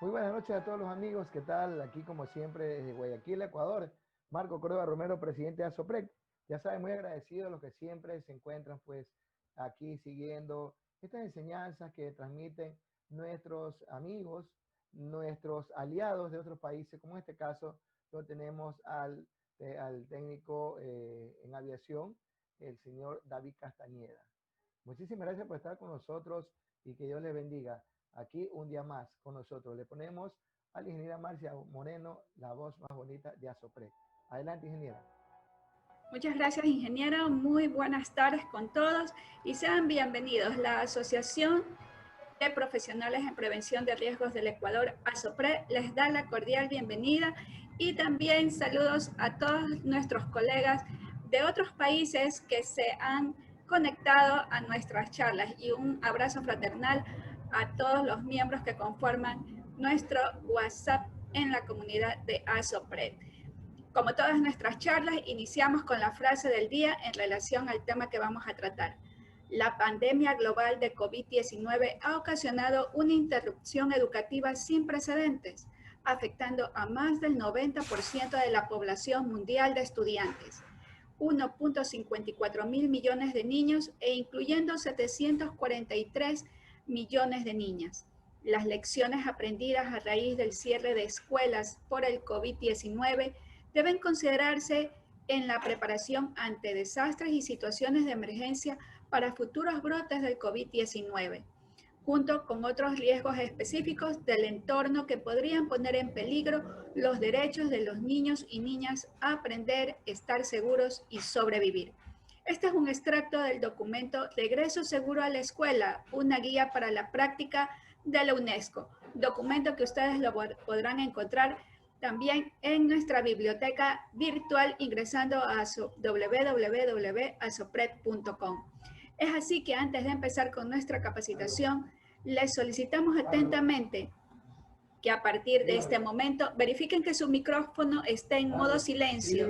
Muy buenas noches a todos los amigos. ¿Qué tal? Aquí como siempre desde Guayaquil, Ecuador. Marco Córdoba Romero, presidente de ASOPREC. Ya saben, muy agradecido a los que siempre se encuentran pues aquí siguiendo estas enseñanzas que transmiten nuestros amigos, nuestros aliados de otros países, como en este caso lo tenemos al técnico en aviación, el señor David Castañeda. Muchísimas gracias por estar con nosotros y que Dios les bendiga. Aquí un día más con nosotros. Le ponemos a la ingeniera Marcia Moreno, la voz más bonita de ASOPREC. Adelante, ingeniera. Muchas gracias, ingeniero. Muy buenas tardes con todos y sean bienvenidos. La Asociación de Profesionales en Prevención de Riesgos del Ecuador, ASOPREC, les da la cordial bienvenida y también saludos a todos nuestros colegas de otros países que se han conectado a nuestras charlas y un abrazo fraternal a todos los miembros que conforman nuestro WhatsApp en la comunidad de ASOPREC. Como todas nuestras charlas, iniciamos con la frase del día en relación al tema que vamos a tratar. La pandemia global de COVID-19 ha ocasionado una interrupción educativa sin precedentes, afectando a más del 90% de la población mundial de estudiantes, 1.54 mil millones de niños e incluyendo 743 millones de niñas. Las lecciones aprendidas a raíz del cierre de escuelas por el COVID-19 deben considerarse en la preparación ante desastres y situaciones de emergencia para futuros brotes del COVID-19, junto con otros riesgos específicos del entorno que podrían poner en peligro los derechos de los niños y niñas a aprender, estar seguros y sobrevivir. Este es un extracto del documento Regreso Seguro a la Escuela, una guía para la práctica de la UNESCO, documento que ustedes lo podrán encontrar también en nuestra biblioteca virtual ingresando a www.asopred.com. Es así que antes de empezar con nuestra capacitación, les solicitamos atentamente que a partir de este momento verifiquen que su micrófono esté en modo silencio.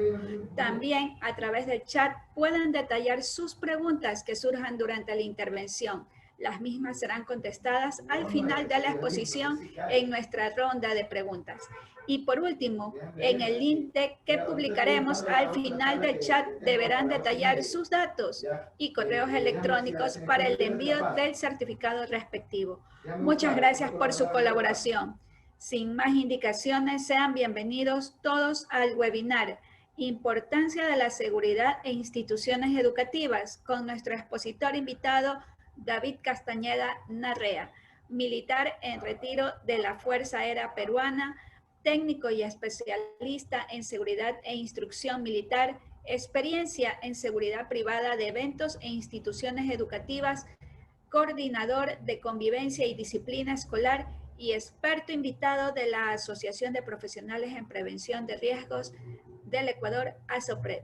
También a través del chat pueden detallar sus preguntas que surjan durante la intervención. Las mismas serán contestadas al final de la exposición en nuestra ronda de preguntas. Y por último, en el link que publicaremos al final del chat deberán detallar sus datos y correos electrónicos para el envío del certificado respectivo. Muchas gracias por su colaboración. Sin más indicaciones, sean bienvenidos todos al webinar Importancia de la Seguridad en Instituciones Educativas con nuestro expositor invitado David Castañeda Narrea, militar en retiro de la Fuerza Aérea Peruana, técnico y especialista en seguridad e instrucción militar, experiencia en seguridad privada de eventos e instituciones educativas, coordinador de convivencia y disciplina escolar y experto invitado de la Asociación de Profesionales en Prevención de Riesgos del Ecuador, ASOPRED.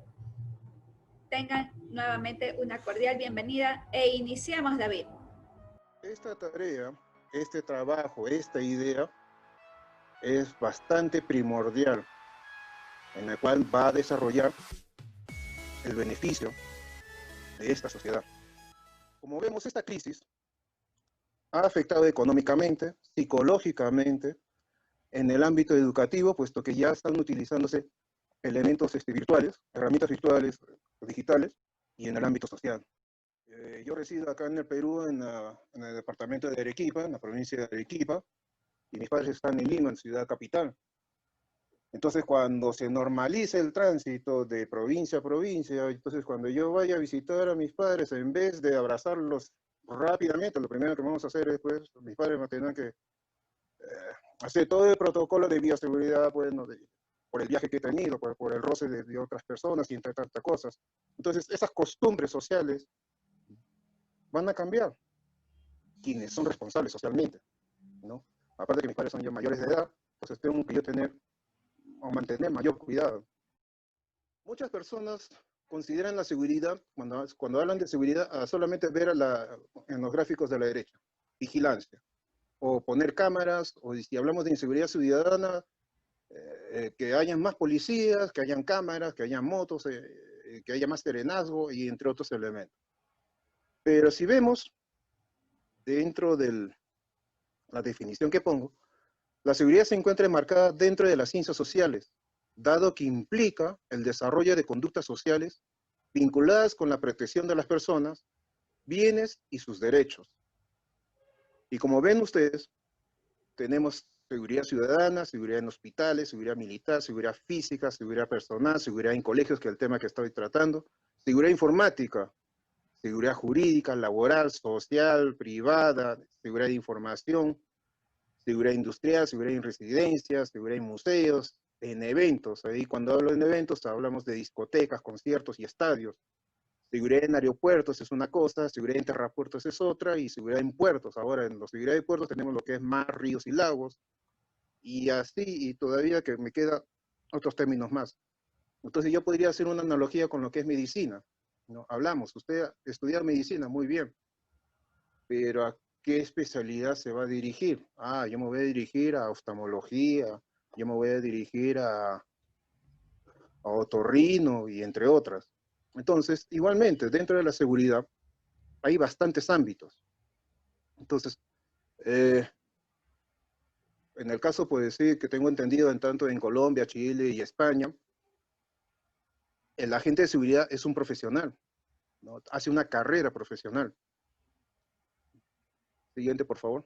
Tengan nuevamente una cordial bienvenida e iniciamos, David. Esta tarea, este trabajo, esta idea es bastante primordial, en la cual va a desarrollar el beneficio de esta sociedad. Como vemos, esta crisis ha afectado económicamente, psicológicamente, en el ámbito educativo, puesto que ya están utilizándose elementos virtuales, herramientas virtuales, digitales, y en el ámbito social. Yo resido acá en el Perú, en el departamento de Arequipa, en la provincia de Arequipa, y mis padres están en Lima, en ciudad capital. Entonces, cuando se normaliza el tránsito de provincia a provincia, entonces cuando yo vaya a visitar a mis padres, en vez de abrazarlos rápidamente, lo primero que vamos a hacer es, pues, mis padres van a tener que hacer todo el protocolo de bioseguridad, pues, ¿no? Por el viaje que he tenido, por el roce de otras personas y entre tantas cosas. Entonces, esas costumbres sociales van a cambiar. Quienes son responsables socialmente, ¿no? Aparte de que mis padres son ya mayores de edad, pues tengo que yo tener o mantener mayor cuidado. Muchas personas consideran la seguridad, cuando hablan de seguridad, solamente ver en los gráficos de la derecha, vigilancia, o poner cámaras, o si hablamos de inseguridad ciudadana, que hayan más policías, que hayan cámaras, que hayan motos, que haya más serenazgo, y entre otros elementos. Pero si vemos, dentro de la definición que pongo, La seguridad se encuentra enmarcada dentro de las ciencias sociales, dado que implica el desarrollo de conductas sociales vinculadas con la protección de las personas, bienes y sus derechos. Y como ven ustedes, tenemos seguridad ciudadana, seguridad en hospitales, seguridad militar, seguridad física, seguridad personal, seguridad en colegios, que es el tema que estoy tratando, seguridad informática, seguridad jurídica, laboral, social, privada, seguridad de información, seguridad industrial, seguridad en residencias, seguridad en museos, en eventos. Ahí cuando hablo de eventos hablamos de discotecas, conciertos y estadios. Seguridad en aeropuertos es una cosa, seguridad en terrapuertos es otra, y seguridad en puertos. Ahora en la seguridad de puertos tenemos lo que es mar, ríos y lagos, y así, y todavía que me quedan otros términos más. Entonces yo podría hacer una analogía con lo que es medicina, ¿no? Hablamos, usted estudia medicina, muy bien, pero ¿a qué especialidad se va a dirigir? Ah, yo me voy a dirigir a oftalmología, yo me voy a dirigir a otorrino y entre otras. Entonces, igualmente, dentro de la seguridad hay bastantes ámbitos. Entonces, en el caso, pues sí, que tengo entendido, en tanto en Colombia, Chile y España, el agente de seguridad es un profesional, ¿no? Hace una carrera profesional. Siguiente, por favor.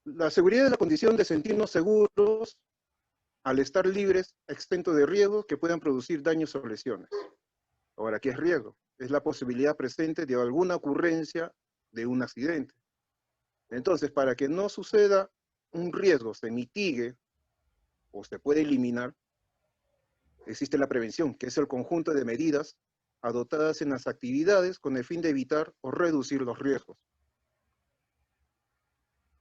La seguridad es la condición de sentirnos seguros al estar libres, exentos de riesgos que puedan producir daños o lesiones. Ahora, ¿qué es riesgo? Es la posibilidad presente de alguna ocurrencia de un accidente. Entonces, para que no suceda un riesgo, se mitigue o se puede eliminar, existe la prevención, que es el conjunto de medidas adoptadas en las actividades con el fin de evitar o reducir los riesgos.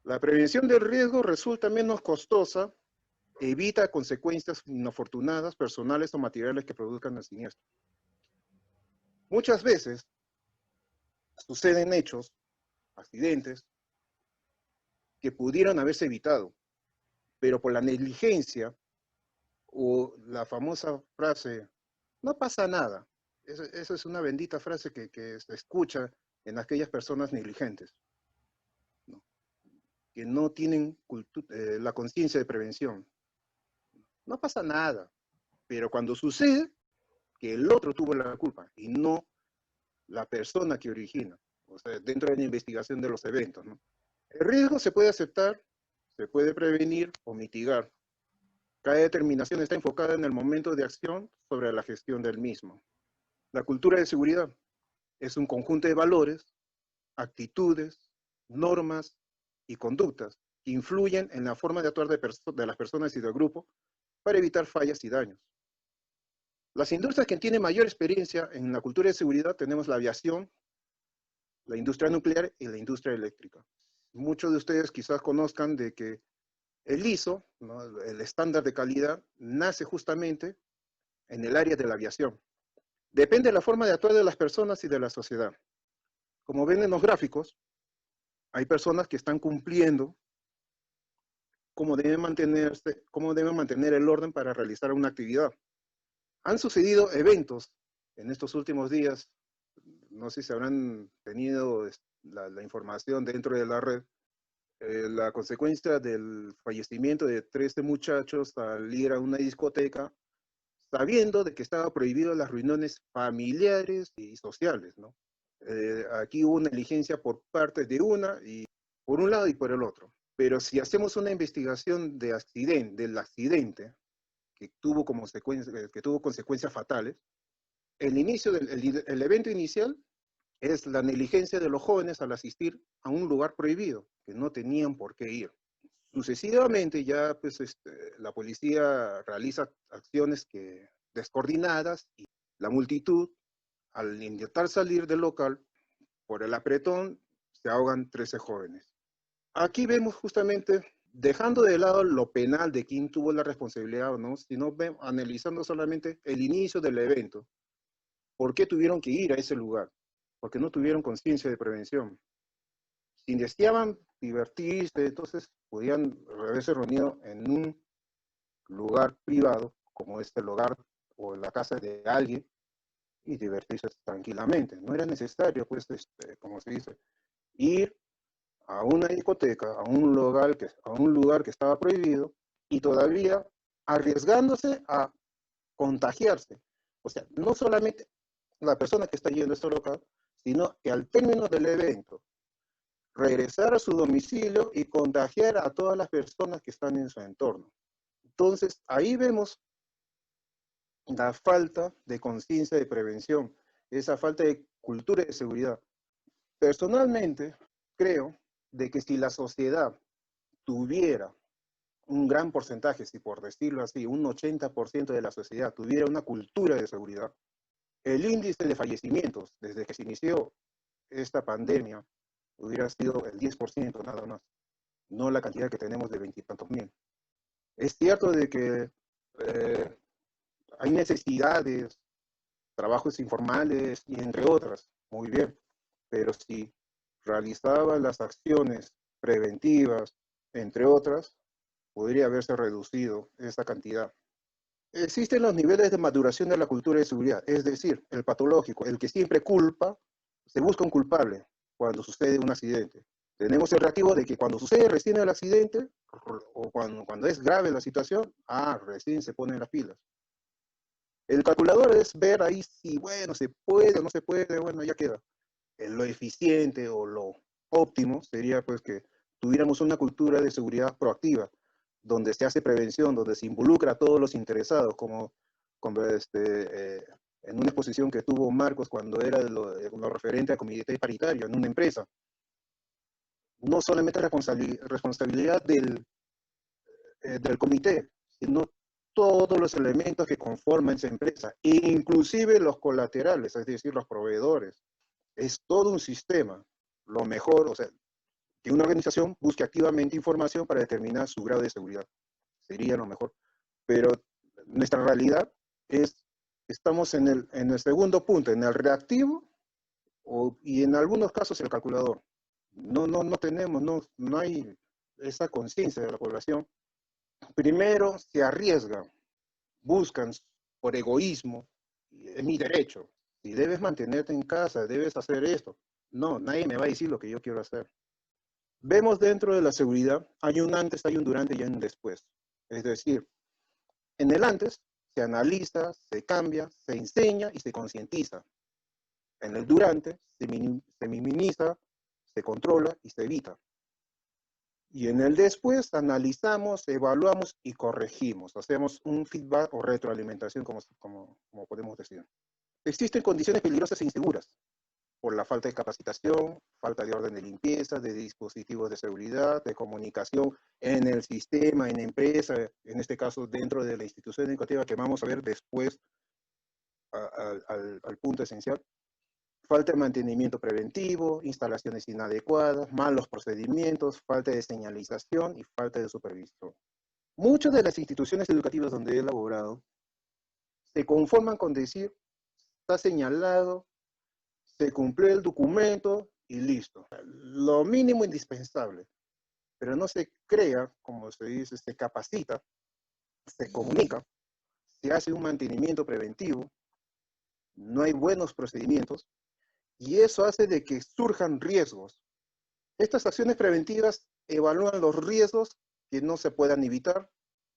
La prevención del riesgo resulta menos costosa, evita consecuencias inafortunadas, personales o materiales que produzcan el siniestro. Muchas veces suceden hechos, accidentes, que pudieran haberse evitado, pero por la negligencia o la famosa frase, no pasa nada. Esa es una bendita frase que se escucha en aquellas personas negligentes, ¿no? Que no tienen la conciencia de prevención. No pasa nada, pero cuando sucede, que el otro tuvo la culpa y no la persona que origina, o sea, dentro de la investigación de los eventos, ¿no? El riesgo se puede aceptar, se puede prevenir o mitigar. Cada determinación está enfocada en el momento de acción sobre la gestión del mismo. La cultura de seguridad es un conjunto de valores, actitudes, normas y conductas que influyen en la forma de actuar de las personas y del grupo para evitar fallas y daños. Las industrias que tienen mayor experiencia en la cultura de seguridad tenemos la aviación, la industria nuclear y la industria eléctrica. Muchos de ustedes quizás conozcan de que el ISO, ¿no?, el estándar de calidad, nace justamente en el área de la aviación. Depende de la forma de actuar de las personas y de la sociedad. Como ven en los gráficos, hay personas que están cumpliendo cómo deben mantener el orden para realizar una actividad. Han sucedido eventos en estos últimos días, no sé si habrán tenido la información dentro de la red, la consecuencia del fallecimiento de 13 muchachos al ir a una discoteca, sabiendo de que estaba prohibido las reuniones familiares y sociales, ¿no? Aquí hubo una negligencia por parte de por un lado y por el otro. Pero si hacemos una investigación del accidente que tuvo consecuencias fatales, el evento inicial es la negligencia de los jóvenes al asistir a un lugar prohibido, que no tenían por qué ir. Sucesivamente ya pues, la policía realiza acciones descoordinadas y la multitud, al intentar salir del local, por el apretón, se ahogan 13 jóvenes. Aquí vemos justamente, dejando de lado lo penal de quién tuvo la responsabilidad o no, sino analizando solamente el inicio del evento. ¿Por qué tuvieron que ir a ese lugar? Porque no tuvieron conciencia de prevención. Si deseaban divertirse, entonces podían haberse reunido en un lugar privado, como es el hogar o la casa de alguien, y divertirse tranquilamente. No era necesario, pues, como se dice, ir a una discoteca, a un lugar que estaba prohibido y todavía arriesgándose a contagiarse. O sea, no solamente la persona que está yendo a este local, sino que al término del evento, regresar a su domicilio y contagiar a todas las personas que están en su entorno. Entonces, ahí vemos la falta de conciencia de prevención, esa falta de cultura de seguridad. Personalmente, creo de que si la sociedad tuviera un gran porcentaje, si por decirlo así, un 80% de la sociedad tuviera una cultura de seguridad, el índice de fallecimientos desde que se inició esta pandemia hubiera sido el 10% nada más, no la cantidad que tenemos de 20 y tantos mil. Es cierto de que hay necesidades, trabajos informales y entre otras, muy bien, pero si realizaba las acciones preventivas, entre otras, podría haberse reducido esa cantidad. Existen los niveles de maduración de la cultura de seguridad, es decir, el patológico, el que siempre culpa, se busca un culpable cuando sucede un accidente. Tenemos el reactivo de que cuando sucede recién el accidente, o cuando es grave la situación, recién se ponen las pilas. El calculador es ver ahí si, bueno, se puede o no se puede, bueno, ya queda. Lo eficiente o lo óptimo sería pues que tuviéramos una cultura de seguridad proactiva, donde se hace prevención, donde se involucra a todos los interesados, como en una exposición que tuvo Marcos cuando era lo referente a comité paritario en una empresa. No solamente responsabilidad del comité, sino todos los elementos que conforman esa empresa, inclusive los colaterales, es decir, los proveedores. Es todo un sistema. Lo mejor, o sea, que una organización busque activamente información para determinar su grado de seguridad. Sería lo mejor. Pero nuestra realidad es, estamos en el segundo punto, en el reactivo y en algunos casos el calculador. No tenemos, no hay esa conciencia de la población. Primero se arriesgan, buscan por egoísmo, es mi derecho. Si debes mantenerte en casa, debes hacer esto. No, nadie me va a decir lo que yo quiero hacer. Vemos dentro de la seguridad, hay un antes, hay un durante y hay un después. Es decir, en el antes se analiza, se cambia, se enseña y se concientiza. En el durante se minimiza, se controla y se evita. Y en el después analizamos, evaluamos y corregimos. Hacemos un feedback o retroalimentación, como podemos decir. Existen condiciones peligrosas e inseguras por la falta de capacitación, falta de orden de limpieza, de dispositivos de seguridad, de comunicación en el sistema, en la empresa, en este caso dentro de la institución educativa que vamos a ver después al punto esencial. Falta de mantenimiento preventivo, instalaciones inadecuadas, malos procedimientos, falta de señalización y falta de supervisión. Muchas de las instituciones educativas donde he laborado se conforman con decir, está señalado, se cumplió el documento y listo. Lo mínimo indispensable, pero no se crea, como se dice, se capacita, se comunica, se hace un mantenimiento preventivo, no hay buenos procedimientos, y eso hace de que surjan riesgos. Estas acciones preventivas evalúan los riesgos que no se puedan evitar,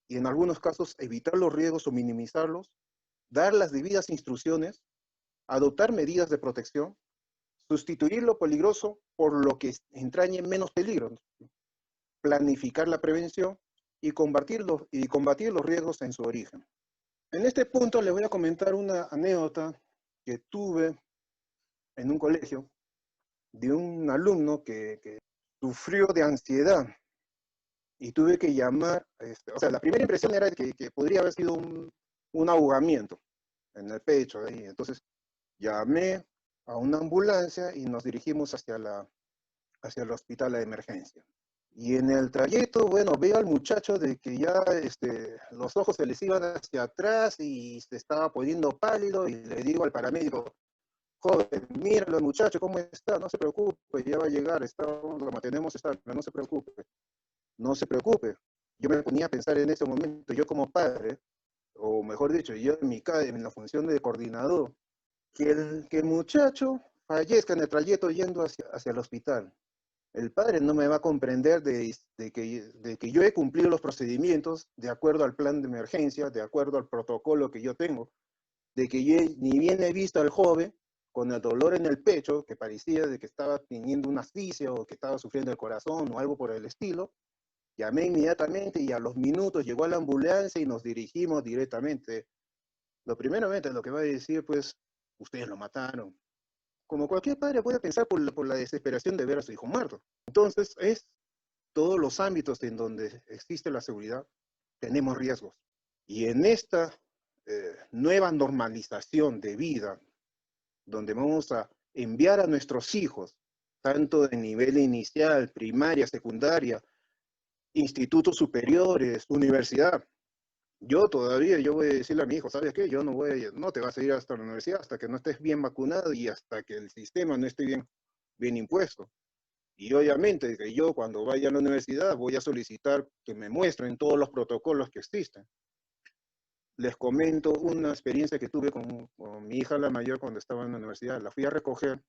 y en algunos casos evitar los riesgos o minimizarlos, dar las debidas instrucciones, adoptar medidas de protección, sustituir lo peligroso por lo que entrañe menos peligro, planificar la prevención y combatir los riesgos en su origen. En este punto les voy a comentar una anécdota que tuve en un colegio de un alumno que sufrió de ansiedad y tuve que llamar, o sea, la primera impresión era que podría haber sido un ahogamiento en el pecho. Ahí. Entonces llamé a una ambulancia y nos dirigimos hacia el hospital de emergencia. Y en el trayecto, bueno, veo al muchacho de que ya los ojos se les iban hacia atrás y se estaba poniendo pálido y le digo al paramédico, joven, míralo muchacho, ¿cómo está? No se preocupe, ya va a llegar, lo mantenemos estable, no se preocupe. No se preocupe. Yo me ponía a pensar en ese momento, yo como padre, o mejor dicho, yo en la función de coordinador, que el muchacho fallezca en el trayecto yendo hacia el hospital. El padre no me va a comprender de que yo he cumplido los procedimientos de acuerdo al plan de emergencia, de acuerdo al protocolo que yo tengo, de que yo ni bien he visto al joven con el dolor en el pecho, que parecía de que estaba teniendo una asfixia o que estaba sufriendo el corazón o algo por el estilo. Llamé inmediatamente y a los minutos llegó la ambulancia y nos dirigimos directamente. Primeramente, lo que va a decir, pues, ustedes lo mataron. Como cualquier padre puede pensar por la desesperación de ver a su hijo muerto. Entonces, es todos los ámbitos en donde existe la seguridad, tenemos riesgos. Y en esta nueva normalización de vida, donde vamos a enviar a nuestros hijos, tanto de nivel inicial, primaria, secundaria, institutos superiores, universidad. Yo voy a decirle a mi hijo, ¿sabes qué? No te vas a ir hasta la universidad hasta que no estés bien vacunado y hasta que el sistema no esté bien impuesto. Y obviamente que yo cuando vaya a la universidad voy a solicitar que me muestren todos los protocolos que existen. Les comento una experiencia que tuve con mi hija la mayor cuando estaba en la universidad. La fui a recoger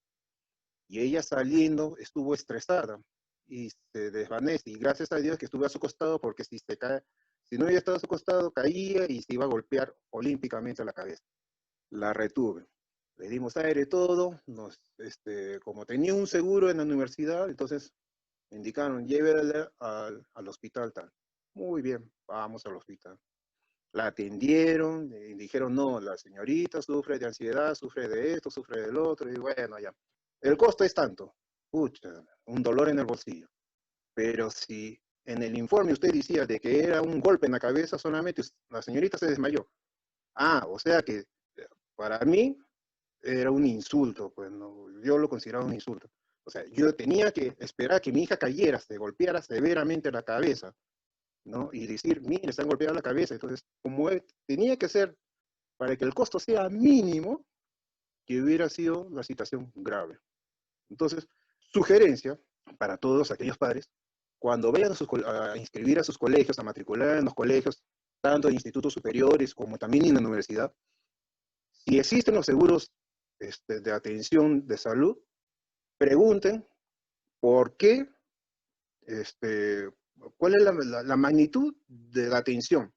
y ella saliendo estuvo estresada y se desvanece. Y gracias a Dios que estuve a su costado porque si no hubiera estado a su costado, caía y se iba a golpear olímpicamente a la cabeza. La retuve. Le dimos aire todo. Como tenía un seguro en la universidad, entonces me indicaron, llévela al hospital tal. Muy bien, vamos al hospital. La atendieron y dijeron, no, la señorita sufre de ansiedad, sufre de esto, sufre del otro, y bueno, ya. El costo es tanto. Pucha, un dolor en el bolsillo. Pero si en el informe usted decía de que era un golpe en la cabeza, solamente la señorita se desmayó. O sea que para mí era un insulto, pues no, yo lo consideraba un insulto. O sea, yo tenía que esperar que mi hija cayera, se golpeara severamente la cabeza, ¿no? Y decir, mire, se han golpeado la cabeza. Entonces, tenía que ser, para que el costo sea mínimo, que hubiera sido la situación grave. Entonces, sugerencia para todos aquellos padres, cuando vayan a inscribir a sus colegios, a matricular en los colegios, tanto en institutos superiores como también en la universidad, si existen los seguros de atención de salud, pregunten por qué, cuál es la magnitud de la atención.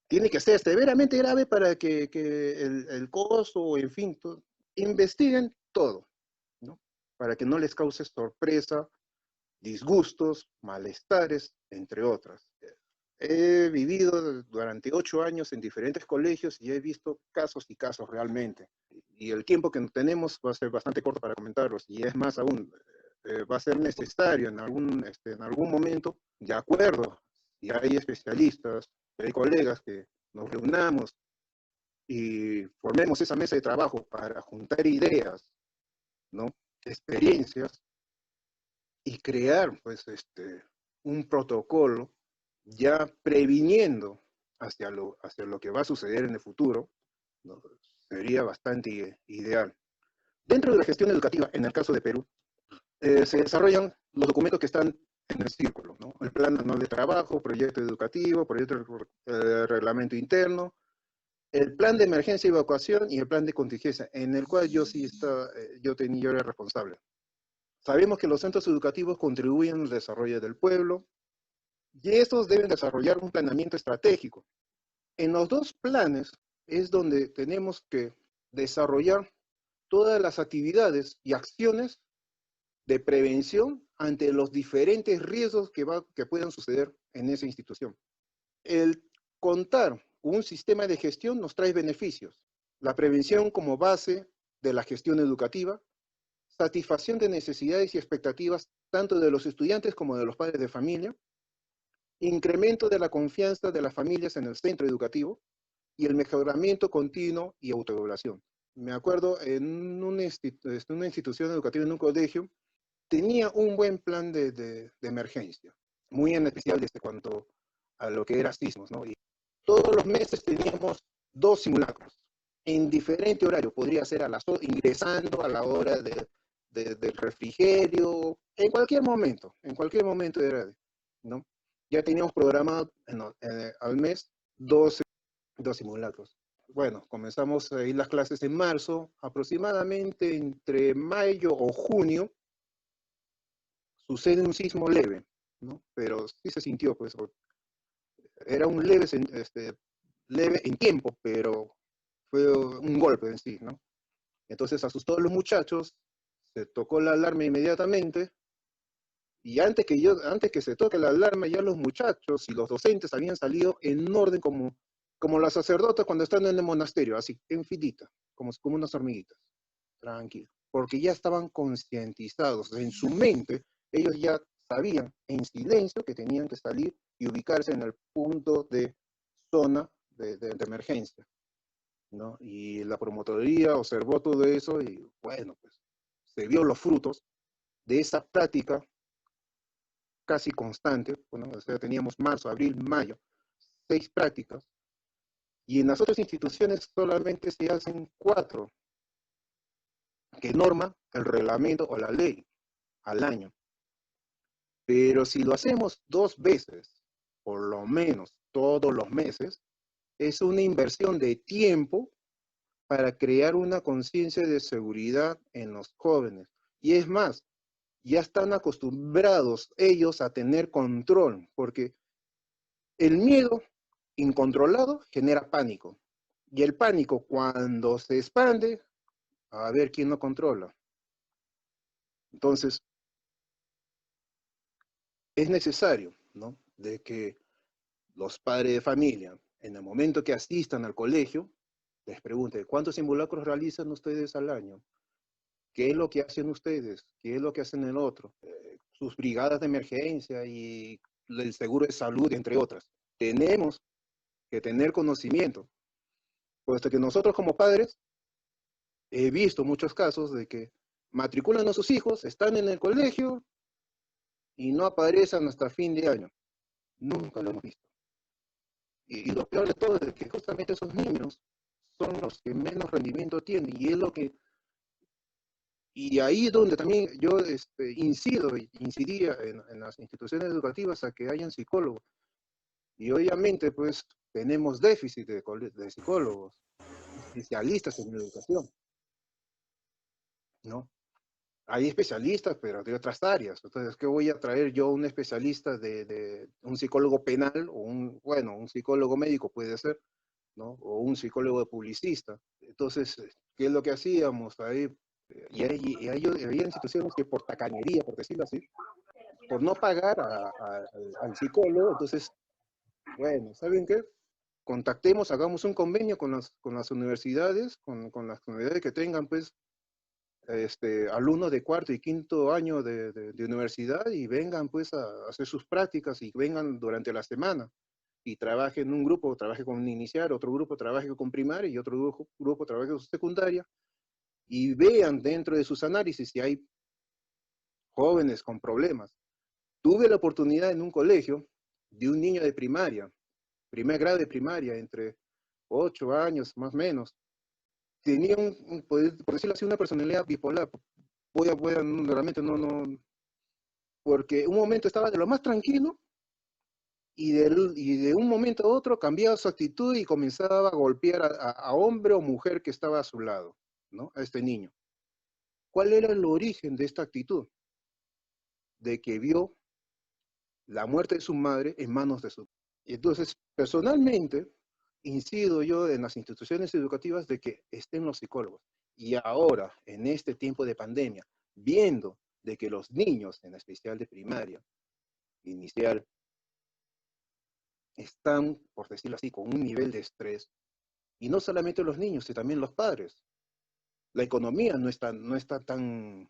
Tiene que ser severamente grave para que el costo, en fin, investiguen todo, ¿no? Para que no les cause sorpresa, disgustos, malestares, entre otras. He vivido durante 8 años en diferentes colegios y he visto casos y casos realmente. Y el tiempo que tenemos va a ser bastante corto para comentarlos. Y es más aún, va a ser necesario en algún momento, de acuerdo, si hay especialistas, si hay colegas que nos reunamos y formemos esa mesa de trabajo para juntar ideas, ¿no? Experiencias y crear pues un protocolo ya previniendo hacia lo que va a suceder en el futuro, ¿no? Sería bastante ideal. Dentro de la gestión educativa, en el caso de Perú, se desarrollan los documentos que están en el círculo, ¿no? El plan anual de trabajo, proyecto educativo, proyecto de reglamento interno, el plan de emergencia y evacuación y el plan de contingencia, en el cual yo era responsable. Sabemos que los centros educativos contribuyen al desarrollo del pueblo y estos deben desarrollar un planeamiento estratégico. En los dos planes es donde tenemos que desarrollar todas las actividades y acciones de prevención ante los diferentes riesgos que puedan suceder en esa institución. El contar un sistema de gestión nos trae beneficios. La prevención como base de la gestión educativa, satisfacción de necesidades y expectativas tanto de los estudiantes como de los padres de familia, incremento de la confianza de las familias en el centro educativo y el mejoramiento continuo y autoevaluación. Me acuerdo en una institución educativa, en un colegio, tenía un buen plan de emergencia, muy en especial desde cuanto a lo que era sismos, ¿no? Y todos los meses teníamos 2 simulacros en diferente horario. Podría ser ingresando a la hora del refrigerio, en cualquier momento era, ¿no? Ya teníamos programado al mes 2 simulacros. bueno, comenzamos a ir las clases en marzo, aproximadamente entre mayo o junio, sucede un sismo leve, ¿no? Pero sí se sintió, pues, era un leve, leve en tiempo, pero fue un golpe en sí, ¿no? Entonces asustó a los muchachos, se tocó la alarma inmediatamente, y antes que se toque la alarma, ya los muchachos y los docentes habían salido en orden como las sacerdotas cuando están en el monasterio, así, en filita, como unas hormiguitas, tranquilo, porque ya estaban concientizados en su mente, ellos ya sabían en silencio que tenían que salir y ubicarse en el punto de zona de emergencia, ¿no? Y la promotoría observó todo eso y bueno, pues se vio los frutos de esa práctica casi constante, bueno, o sea, teníamos marzo, abril, mayo, 6 prácticas, y en las otras instituciones solamente se hacen 4, que norma el reglamento o la ley al año. Pero si lo hacemos 2 veces, por lo menos todos los meses, es una inversión de tiempo para crear una conciencia de seguridad en los jóvenes. Y es más, ya están acostumbrados ellos a tener control, porque el miedo incontrolado genera pánico. Y el pánico, cuando se expande, a ver quién lo controla. Entonces, es necesario, ¿no?, de que los padres de familia, en el momento que asistan al colegio, les pregunten, ¿cuántos simulacros realizan ustedes al año? ¿Qué es lo que hacen ustedes? ¿Qué es lo que hacen el otro? Sus brigadas de emergencia y el seguro de salud, entre otras. Tenemos que tener conocimiento, puesto que nosotros como padres he visto muchos casos de que matriculan a sus hijos, están en el colegio y no aparecen hasta fin de año. Nunca lo hemos visto. Y lo peor de todo es que justamente esos niños son los que menos rendimiento tienen y es lo que... Y ahí es donde también yo incidía en las instituciones educativas a que hayan psicólogos. Y obviamente pues tenemos déficit de psicólogos, especialistas en educación, ¿no? Hay especialistas, pero de otras áreas. Entonces, ¿qué voy a traer yo un especialista de un psicólogo penal o un psicólogo médico puede ser, ¿no? O un psicólogo de publicista. Entonces, ¿qué es lo que hacíamos ahí? Había instituciones que por tacañería, por decirlo así, por no pagar al psicólogo, entonces, bueno, ¿saben qué? Contactemos, hagamos un convenio con las universidades, con las universidades que tengan, pues, alumnos de cuarto y quinto año de universidad y vengan pues a hacer sus prácticas y vengan durante la semana y trabajen en un grupo, trabaje con inicial, otro grupo trabaje con primaria y otro grupo trabaje con secundaria y vean dentro de sus análisis si hay jóvenes con problemas. Tuve la oportunidad en un colegio de un niño de primaria, primer grado de primaria, entre 8 años más o menos, tenía por decirlo así, una personalidad bipolar. Realmente porque un momento estaba de lo más tranquilo y de un momento a otro cambiaba su actitud y comenzaba a golpear a hombre o mujer que estaba a su lado, ¿no? A este niño. ¿Cuál era el origen de esta actitud? De que vio la muerte de su madre en manos de su... Entonces, personalmente, incido yo en las instituciones educativas de que estén los psicólogos. Y ahora, en este tiempo de pandemia, viendo de que los niños, en especial de primaria, inicial, están, por decirlo así, con un nivel de estrés, y no solamente los niños, sino también los padres. La economía no está tan,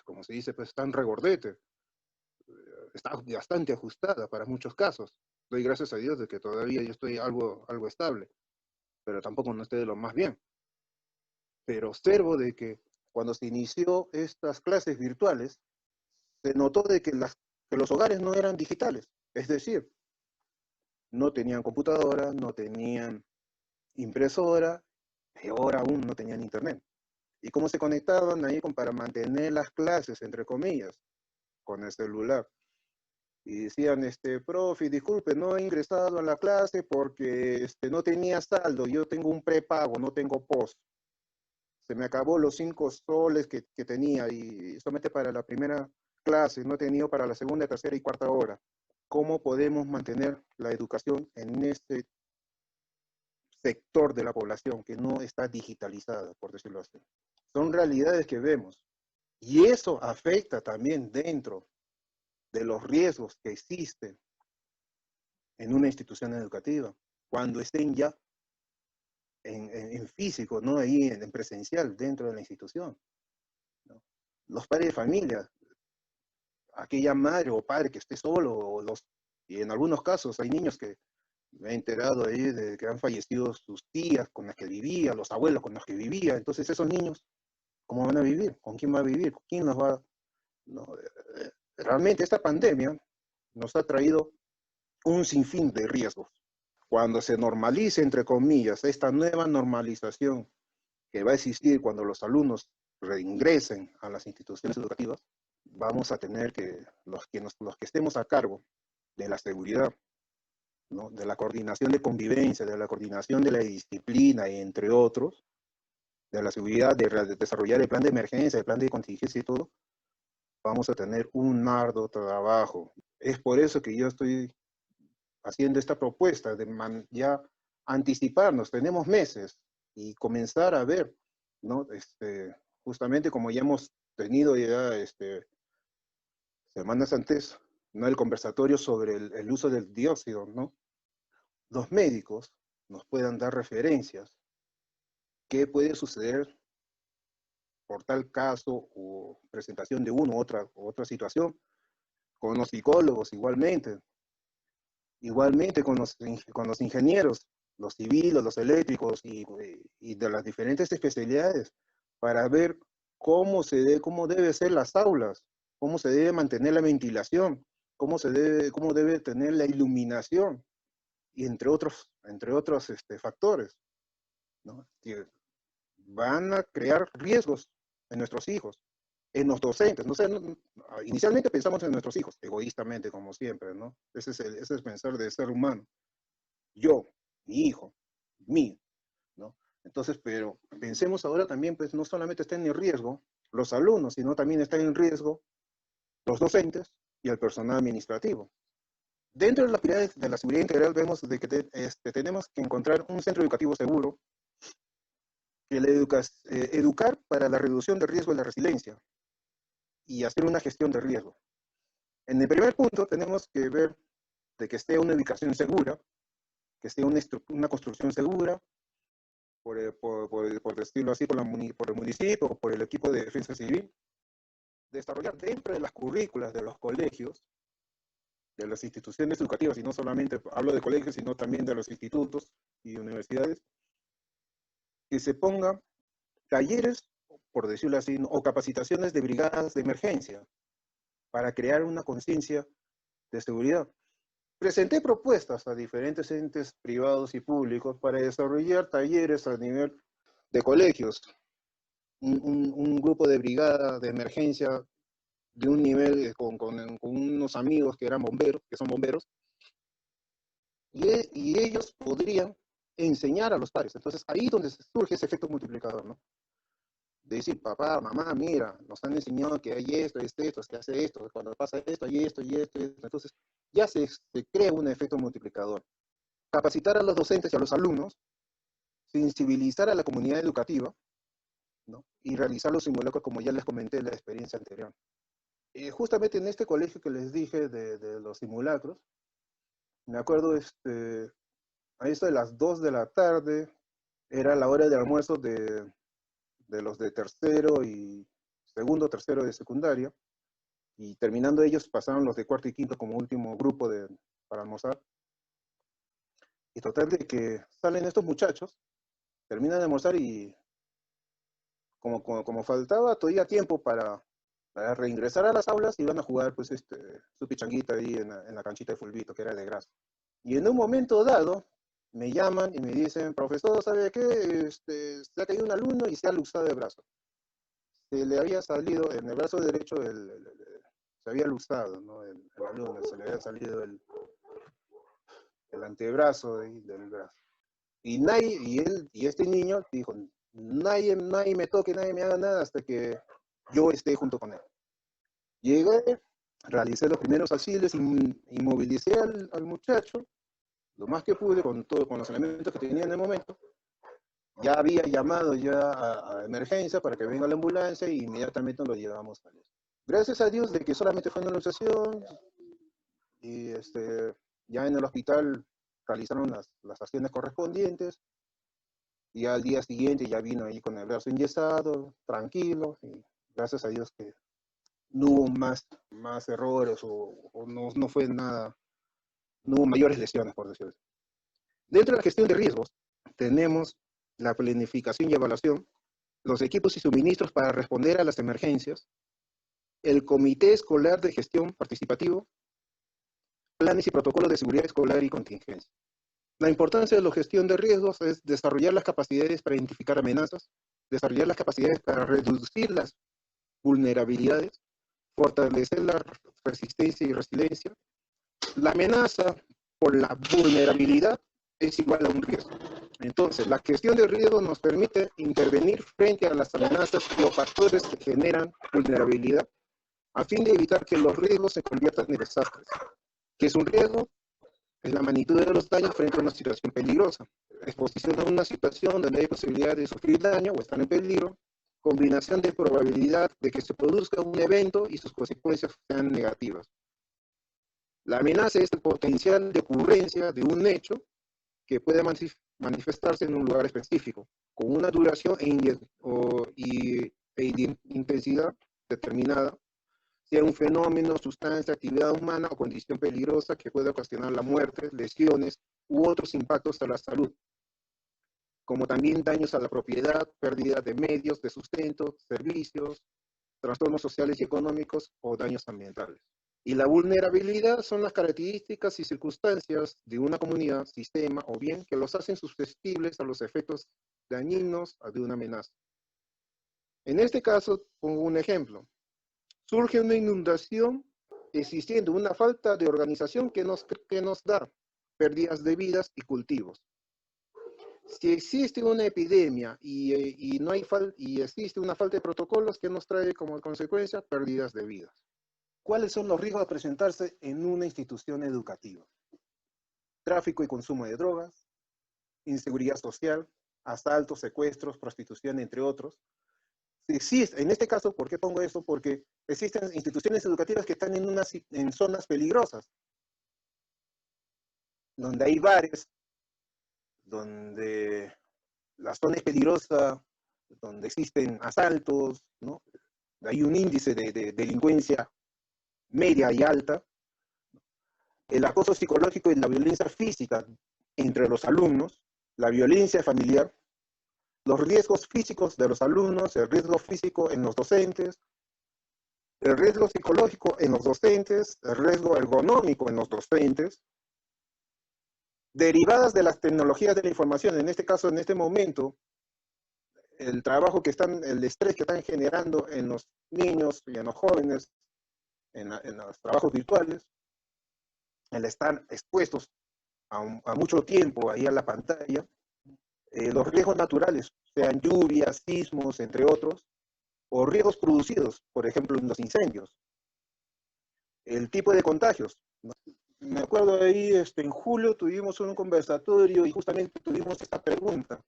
como se dice, pues tan regordete, está bastante ajustada para muchos casos. Doy gracias a Dios de que todavía yo estoy algo estable, pero tampoco no estoy de lo más bien. Pero observo de que cuando se inició estas clases virtuales, se notó de que los hogares no eran digitales, es decir, no tenían computadora, no tenían impresora, peor aún no tenían internet. ¿Y cómo se conectaban ahí para mantener las clases, entre comillas? Con el celular. y decían, profe, disculpe, no he ingresado a la clase porque no tenía saldo, yo tengo un prepago, no tengo post. Se me acabó los 5 soles que tenía y solamente para la primera clase, no he tenido para la segunda, tercera y cuarta hora. ¿Cómo podemos mantener la educación en este sector de la población que no está digitalizada, por decirlo así? Son realidades que vemos. Y eso afecta también dentro de los riesgos que existen en una institución educativa, cuando estén ya en físico, no ahí en presencial, dentro de la institución, ¿no? Los padres de familia, aquella madre o padre que esté solo, y en algunos casos hay niños que me he enterado ahí de que han fallecido sus tías con las que vivía, los abuelos con los que vivía. Entonces esos niños, ¿cómo van a vivir? ¿Con quién va a vivir? ¿Quién los va a...? No, realmente esta pandemia nos ha traído un sinfín de riesgos. Cuando se normalice, entre comillas, esta nueva normalización que va a existir cuando los alumnos reingresen a las instituciones educativas, vamos a tener que, los que estemos a cargo de la seguridad, ¿no? De la coordinación de convivencia, de la coordinación de la disciplina, entre otros, de la seguridad, de desarrollar el plan de emergencia, el plan de contingencia y todo, vamos a tener un arduo trabajo. Es por eso que yo estoy haciendo esta propuesta de ya anticiparnos, tenemos meses, y comenzar a ver, ¿no? Justamente como ya hemos tenido ya semanas antes, ¿no? El conversatorio sobre el uso del dióxido, ¿no? Los médicos nos puedan dar referencias, qué puede suceder por tal caso o presentación de una u otra situación, con los psicólogos igualmente con los ingenieros, los civiles, los eléctricos y de las diferentes especialidades, para ver cómo debe ser las aulas, cómo se debe mantener la ventilación, cómo debe tener la iluminación, y entre otros factores, ¿no? Que van a crear riesgos en nuestros hijos, en los docentes. No sé, inicialmente pensamos en nuestros hijos, egoístamente, como siempre, ¿no? Ese es el pensar del ser humano. Yo, mi hijo, mío, ¿no? Entonces, pero pensemos ahora también, pues no solamente están en riesgo los alumnos, sino también están en riesgo los docentes y el personal administrativo. Dentro de la pirámide de la seguridad integral vemos de que tenemos que encontrar un centro educativo seguro, que educar para la reducción de riesgo y la resiliencia, y hacer una gestión de riesgo. En el primer punto tenemos que ver de que esté una ubicación segura, que esté una construcción segura, por decirlo así, por el municipio o por el equipo de defensa civil, desarrollar dentro de las currículas de los colegios, de las instituciones educativas, y no solamente hablo de colegios, sino también de los institutos y universidades, que se pongan talleres, por decirlo así, o capacitaciones de brigadas de emergencia, para crear una conciencia de seguridad. Presenté propuestas a diferentes entes privados y públicos para desarrollar talleres a nivel de colegios, un grupo de brigada de emergencia de un nivel con unos amigos que eran bomberos, que son bomberos, y ellos podrían enseñar a los padres. Entonces ahí es donde surge ese efecto multiplicador, ¿no? De decir, papá, mamá, mira, nos han enseñado que hay esto, que hace esto, cuando pasa esto, hay esto y esto, y esto. Entonces ya se crea un efecto multiplicador. Capacitar a los docentes y a los alumnos, sensibilizar a la comunidad educativa, ¿no? Y realizar los simulacros, como ya les comenté en la experiencia anterior. Justamente en este colegio que les dije de los simulacros, me acuerdo, a eso de las 2 de la tarde, era la hora de almuerzo de los de tercero de secundaria, y terminando ellos pasaron los de cuarto y quinto como último grupo para almorzar. Y total de que salen estos muchachos, terminan de almorzar y como faltaba todavía tiempo para reingresar a las aulas, iban a jugar pues su pichanguita ahí en la canchita de fulbito, que era de grasa. Y en un momento dado, me llaman y me dicen, profesor, ¿sabe qué? Se ha caído un alumno y se ha luxado el brazo. Se le había salido en el brazo derecho se había luxado, ¿no? El alumno, se le había salido el antebrazo del brazo. Y este niño dijo, nadie me toque, nadie me haga nada hasta que yo esté junto con él. Llegué, realicé los primeros auxilios, inmovilicé al muchacho, lo más que pude con los elementos que tenía en el momento. Ya había llamado ya a emergencia para que venga la ambulancia y inmediatamente lo llevamos a él. Gracias a Dios de que solamente fue una luxación y ya en el hospital realizaron las acciones correspondientes y al día siguiente ya vino ahí con el brazo enyesado, tranquilo, y gracias a Dios que no hubo más errores o no fue nada, no hubo mayores lesiones, por decirlo así. Dentro de la gestión de riesgos tenemos la planificación y evaluación, los equipos y suministros para responder a las emergencias, el Comité Escolar de Gestión Participativo, planes y protocolos de seguridad escolar y contingencia. La importancia de la gestión de riesgos es desarrollar las capacidades para identificar amenazas, desarrollar las capacidades para reducir las vulnerabilidades, fortalecer la resistencia y resiliencia. La amenaza por la vulnerabilidad es igual a un riesgo. Entonces, la gestión de riesgos nos permite intervenir frente a las amenazas y los factores que generan vulnerabilidad, a fin de evitar que los riesgos se conviertan en desastres. ¿Qué es un riesgo? Es la magnitud de los daños frente a una situación peligrosa. Exposición a una situación donde hay posibilidad de sufrir daño o estar en peligro. Combinación de probabilidad de que se produzca un evento y sus consecuencias sean negativas. La amenaza es el potencial de ocurrencia de un hecho que puede manifestarse en un lugar específico, con una duración e intensidad determinada, sea un fenómeno, sustancia, actividad humana o condición peligrosa que pueda ocasionar la muerte, lesiones u otros impactos a la salud, como también daños a la propiedad, pérdida de medios de sustento, servicios, trastornos sociales y económicos o daños ambientales. Y la vulnerabilidad son las características y circunstancias de una comunidad, sistema o bien que los hacen susceptibles a los efectos dañinos de una amenaza. En este caso, pongo un ejemplo. Surge una inundación existiendo una falta de organización que nos da pérdidas de vidas y cultivos. Si existe una epidemia y existe una falta de protocolos que nos trae como consecuencia pérdidas de vidas. ¿Cuáles son los riesgos de presentarse en una institución educativa? Tráfico y consumo de drogas, inseguridad social, asaltos, secuestros, prostitución, entre otros. En este caso, ¿por qué pongo esto? Porque existen instituciones educativas que están en zonas peligrosas, donde hay bares, donde la zona es peligrosa, donde existen asaltos, ¿no? Hay un índice de delincuencia media y alta, el acoso psicológico y la violencia física entre los alumnos, la violencia familiar, los riesgos físicos de los alumnos, el riesgo físico en los docentes, el riesgo psicológico en los docentes, el riesgo ergonómico en los docentes, derivadas de las tecnologías de la información, en este caso, en este momento, el estrés que están generando en los niños y en los jóvenes, en los trabajos virtuales, el estar expuestos a mucho tiempo ahí a la pantalla, los riesgos naturales, sean lluvias, sismos, entre otros, o riesgos producidos, por ejemplo, en los incendios. El tipo de contagios. Me acuerdo ahí, en julio tuvimos un conversatorio y justamente tuvimos esta pregunta,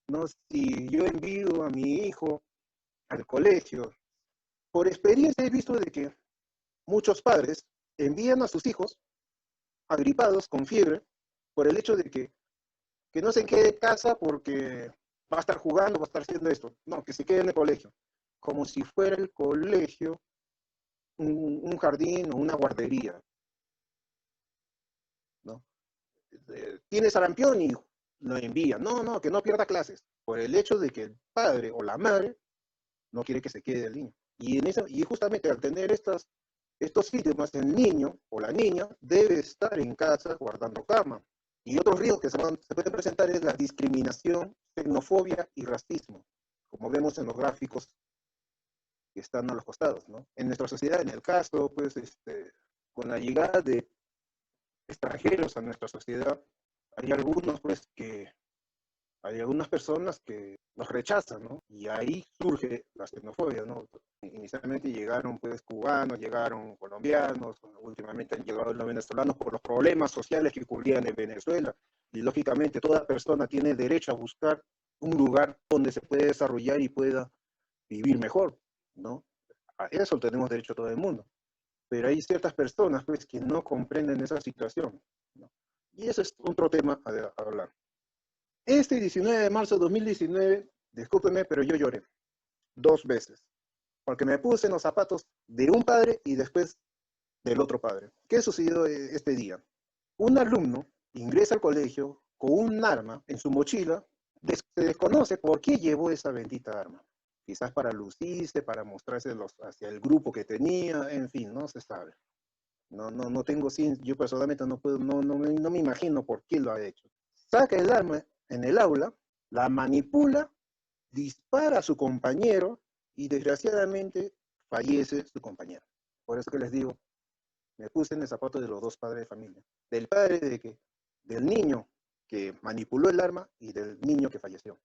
¿no? Si yo envío a mi hijo al colegio. Por experiencia he visto de que muchos padres envían a sus hijos agripados, con fiebre, por el hecho de que no se quede en casa porque va a estar jugando, va a estar haciendo esto. No, que se quede en el colegio. Como si fuera el colegio un jardín o una guardería, ¿no? Tiene sarampión y lo envía. No, que no pierda clases. Por el hecho de que el padre o la madre no quiere que se quede el niño. Y justamente al tener estos síntomas, el niño o la niña debe estar en casa guardando cama. Y otros riesgos que se pueden presentar es la discriminación, xenofobia y racismo, como vemos en los gráficos que están a los costados, ¿no? En nuestra sociedad, en el caso, pues, con la llegada de extranjeros a nuestra sociedad, hay algunos, pues, hay algunas personas que nos rechazan, ¿no? Y ahí surge la xenofobia, ¿no? Inicialmente llegaron, pues, cubanos, llegaron colombianos, últimamente han llegado los venezolanos por los problemas sociales que ocurrían en Venezuela. Y lógicamente toda persona tiene derecho a buscar un lugar donde se puede desarrollar y pueda vivir mejor, ¿no? A eso tenemos derecho todo el mundo. Pero hay ciertas personas, pues, que no comprenden esa situación, ¿no? Y eso es otro tema a hablar. Este 19 de marzo de 2019, discúlpeme, pero yo lloré 2 veces, porque me puse en los zapatos de un padre y después del otro padre. ¿Qué sucedió este día? Un alumno ingresa al colegio con un arma en su mochila, se desconoce por qué llevó esa bendita arma. Quizás para lucirse, para mostrarse hacia el grupo que tenía, en fin, no se sabe. No tengo, yo personalmente no me imagino por qué lo ha hecho. Saca el arma en el aula, la manipula, dispara a su compañero y desgraciadamente fallece su compañero. Por eso que les digo, me puse en el zapato de los dos padres de familia. Del padre del niño que manipuló el arma y del niño que falleció.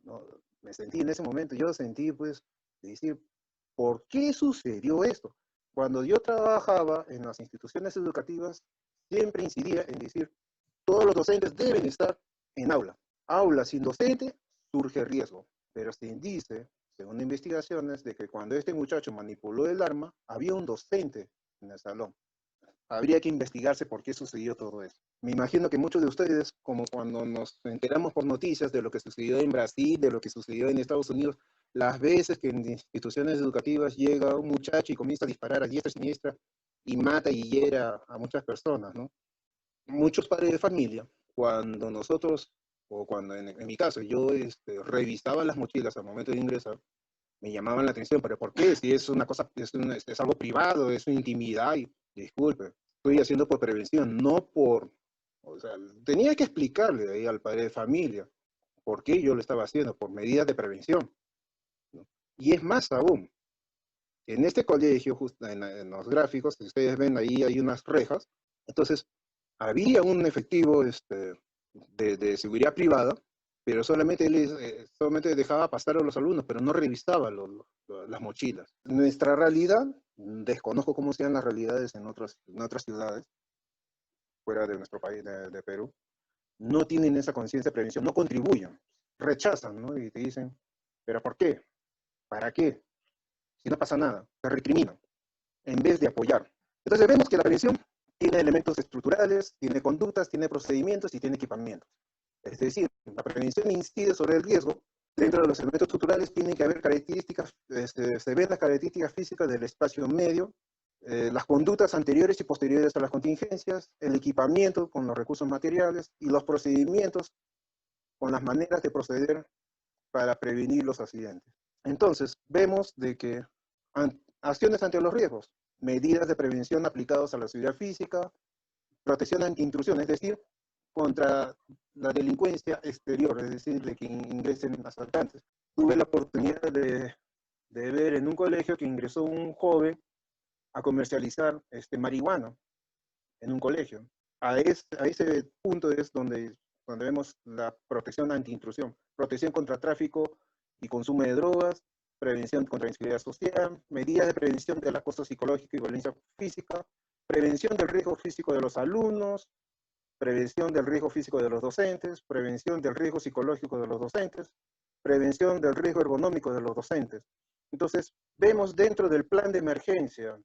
¿No? Me sentí en ese momento, yo sentí pues de decir, ¿por qué sucedió esto? Cuando yo trabajaba en las instituciones educativas, siempre incidía en decir, todos los docentes deben estar en aula. Aula sin docente surge riesgo, pero se dice, según investigaciones, de que cuando este muchacho manipuló el arma, había un docente en el salón. Habría que investigarse por qué sucedió todo eso. Me imagino que muchos de ustedes, como cuando nos enteramos por noticias de lo que sucedió en Brasil, de lo que sucedió en Estados Unidos, las veces que en instituciones educativas llega un muchacho y comienza a disparar a diestra y siniestra y mata y hiera a muchas personas, ¿no? Muchos padres de familia, cuando nosotros, o cuando en mi caso, yo revisaba las mochilas al momento de ingresar, me llamaban la atención, pero ¿por qué? Si es una cosa, es algo privado, es una intimidad, y disculpe, estoy haciendo por prevención, no por, o sea, tenía que explicarle ahí al padre de familia por qué yo lo estaba haciendo, por medidas de prevención, ¿no? Y es más aún, en este colegio, justo en los gráficos, si ustedes ven ahí hay unas rejas, entonces había un efectivo de seguridad privada, pero solamente solamente dejaba pasar a los alumnos, pero no revisaba las mochilas. Nuestra realidad, desconozco cómo sean las realidades en otras ciudades, fuera de nuestro país, de Perú, no tienen esa conciencia de prevención, no contribuyen, rechazan, ¿no? Y te dicen, ¿pero por qué? ¿Para qué? Si no pasa nada, te recriminan, en vez de apoyar. Entonces vemos que la prevención tiene elementos estructurales, tiene conductas, tiene procedimientos y tiene equipamientos. Es decir, la prevención incide sobre el riesgo. Dentro de los elementos estructurales tiene que haber características, se ven las características físicas del espacio medio, las conductas anteriores y posteriores a las contingencias, el equipamiento con los recursos materiales y los procedimientos con las maneras de proceder para prevenir los accidentes. Entonces, vemos de que acciones ante los riesgos, medidas de prevención aplicadas a la seguridad física, protección anti-intrusión, es decir, contra la delincuencia exterior, es decir, de que ingresen asaltantes. Tuve la oportunidad de ver en un colegio que ingresó un joven a comercializar marihuana en un colegio. A ese punto es donde vemos la protección anti-intrusión, protección contra tráfico y consumo de drogas, prevención contra la inseguridad social, medidas de prevención del acoso psicológico y violencia física, prevención del riesgo físico de los alumnos, prevención del riesgo físico de los docentes, prevención del riesgo psicológico de los docentes, prevención del riesgo ergonómico de los docentes. Entonces, vemos dentro del plan de emergencia,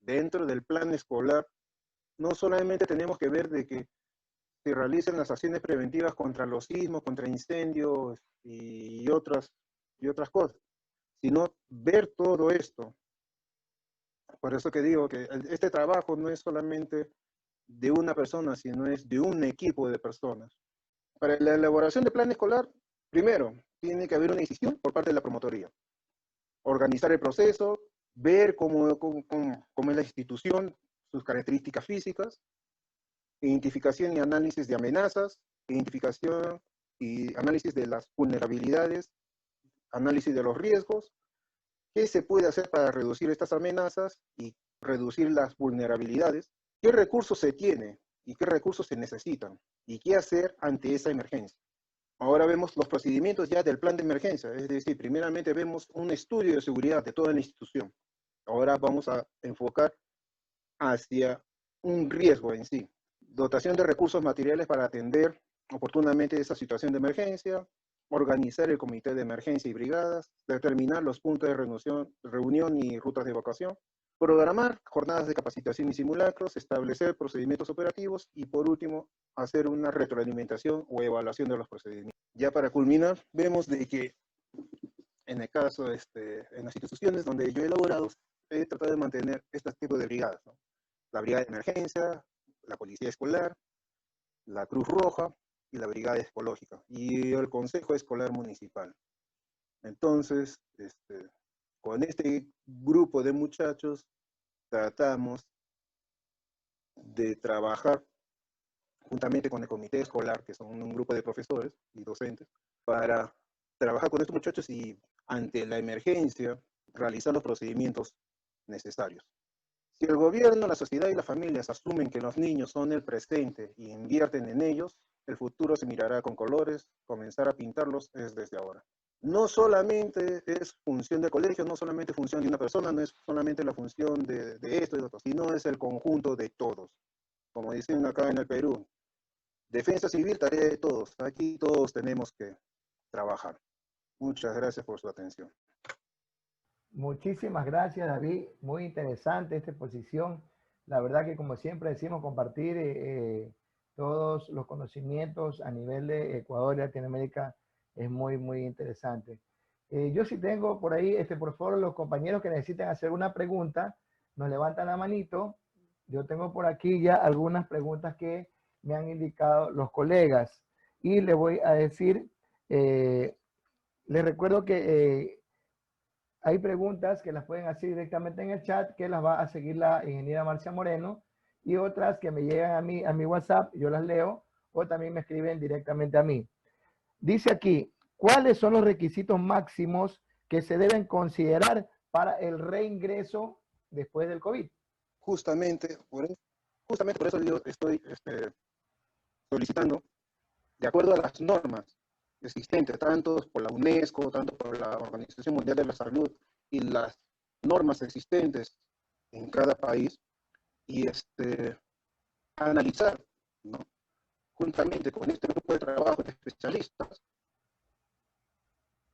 dentro del plan escolar, no solamente tenemos que ver de que se realicen las acciones preventivas contra los sismos, contra incendios y otras cosas, sino ver todo esto. Por eso que digo que este trabajo no es solamente de una persona, sino es de un equipo de personas. Para la elaboración de plan escolar, primero, tiene que haber una decisión por parte de la promotoría. Organizar el proceso, ver cómo es la institución, sus características físicas, identificación y análisis de amenazas, identificación y análisis de las vulnerabilidades, análisis de los riesgos, ¿Qué se puede hacer para reducir estas amenazas y reducir las vulnerabilidades? ¿Qué recursos se tiene y qué recursos se necesitan? ¿Y qué hacer ante esa emergencia? Ahora vemos los procedimientos ya del plan de emergencia, es decir, primeramente vemos un estudio de seguridad de toda la institución. Ahora vamos a enfocar hacia un riesgo en sí. Dotación de recursos materiales para atender oportunamente esa situación de emergencia, organizar el comité de emergencia y brigadas, determinar los puntos de reunión y rutas de evacuación, programar jornadas de capacitación y simulacros, establecer procedimientos operativos y, por último, hacer una retroalimentación o evaluación de los procedimientos. Ya para culminar, vemos de que en el caso, en las instituciones donde yo he elaborado, he tratado de mantener este tipo de brigadas, ¿no? La brigada de emergencia, la policía escolar, la Cruz Roja y la brigada ecológica y el consejo escolar municipal. Entonces, con este grupo de muchachos tratamos de trabajar juntamente con el comité escolar, que son un grupo de profesores y docentes, para trabajar con estos muchachos y ante la emergencia realizar los procedimientos necesarios. Si el gobierno, la sociedad y las familias asumen que los niños son el presente y invierten en ellos, el futuro se mirará con colores, comenzar a pintarlos es desde ahora. No solamente es función del colegio, no solamente función de una persona, no es solamente la función de esto y de otro, sino es el conjunto de todos. Como dicen acá en el Perú, defensa civil, tarea de todos. Aquí todos tenemos que trabajar. Muchas gracias por su atención. Muchísimas gracias, David. Muy interesante esta exposición. La verdad que, como siempre decimos, compartir todos los conocimientos a nivel de Ecuador y Latinoamérica es muy, muy interesante. Yo sí tengo por ahí, por favor, los compañeros que necesiten hacer una pregunta, nos levantan la manito. Yo tengo por aquí ya algunas preguntas que me han indicado los colegas. Y les voy a decir, les recuerdo que hay preguntas que las pueden hacer directamente en el chat, que las va a seguir la ingeniera Marcia Moreno, y otras que me llegan a mi WhatsApp, yo las leo, o también me escriben directamente a mí. Dice aquí, ¿cuáles son los requisitos máximos que se deben considerar para el reingreso después del COVID? Justamente por eso yo estoy solicitando, de acuerdo a las normas existentes, tanto por la UNESCO, tanto por la Organización Mundial de la Salud y las normas existentes en cada país, y analizar, ¿no?, juntamente con este grupo de trabajo de especialistas,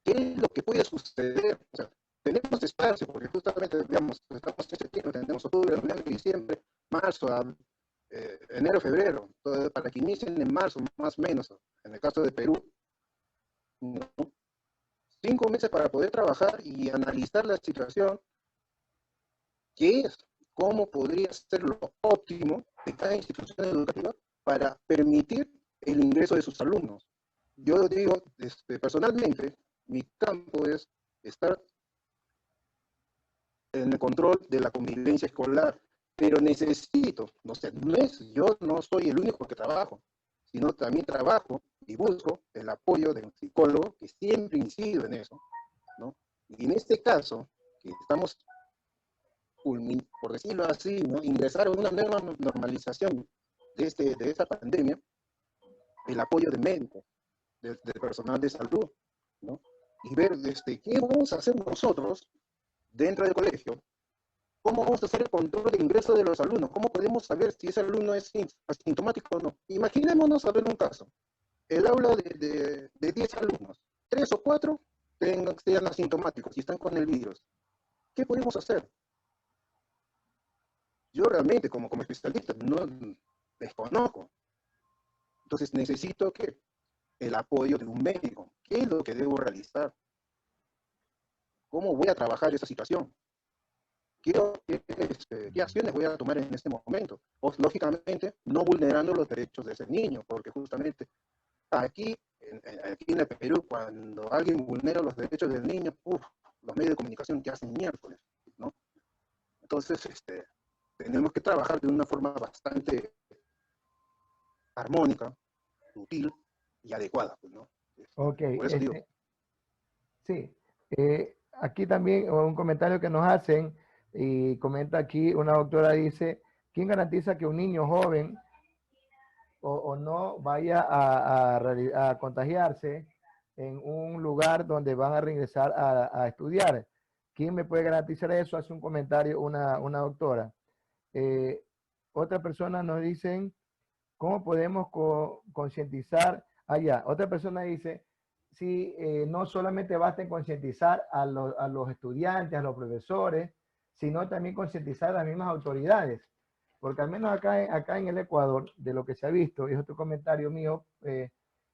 qué es lo que puede suceder. O sea, tenemos espacio, porque justamente, digamos, estamos en septiembre, tenemos octubre, noviembre, diciembre, marzo, enero, febrero, para que inicien en marzo, más o menos, en el caso de Perú, ¿no?, 5 meses para poder trabajar y analizar la situación, qué es, cómo podría ser lo óptimo de cada institución educativa para permitir el ingreso de sus alumnos. Yo digo, personalmente, mi campo es estar en el control de la convivencia escolar, pero necesito, yo no soy el único que trabajo, sino también trabajo y busco el apoyo de un psicólogo que siempre incide en eso, ¿no? Y en este caso, que estamos, por decirlo así, ¿no?, ingresar a una nueva normalización de esta pandemia, el apoyo de médicos, del personal de salud, ¿no?, y ver qué vamos a hacer nosotros dentro del colegio, cómo vamos a hacer el control de ingreso de los alumnos, cómo podemos saber si ese alumno es asintomático o no. Imaginémonos a ver un caso, el aula de 10 alumnos, 3 o 4 sean asintomáticos y están con el virus. ¿Qué podemos hacer? Yo realmente, como especialista, no desconozco. Entonces necesito que el apoyo de un médico. ¿Qué es lo que debo realizar? ¿Cómo voy a trabajar esa situación? ¿Qué acciones voy a tomar en este momento? Lógicamente, no vulnerando los derechos de ese niño, porque justamente aquí en el Perú, cuando alguien vulnera los derechos del niño, los medios de comunicación ya hacen miércoles, ¿no? Entonces, tenemos que trabajar de una forma bastante armónica, sutil y adecuada, pues, ¿no? Ok, por eso digo. sí. aquí también un comentario que nos hacen, y comenta aquí una doctora, dice, ¿quién garantiza que un niño joven o no vaya a contagiarse en un lugar donde van a regresar a estudiar? ¿Quién me puede garantizar eso? Hace un comentario una doctora. Eh, Otra persona nos dicen, ¿cómo podemos concientizar allá? Otra persona dice, si no solamente basta en concientizar a los estudiantes, a los profesores, sino también concientizar a las mismas autoridades. Porque al menos acá en el Ecuador, de lo que se ha visto, y es otro comentario mío,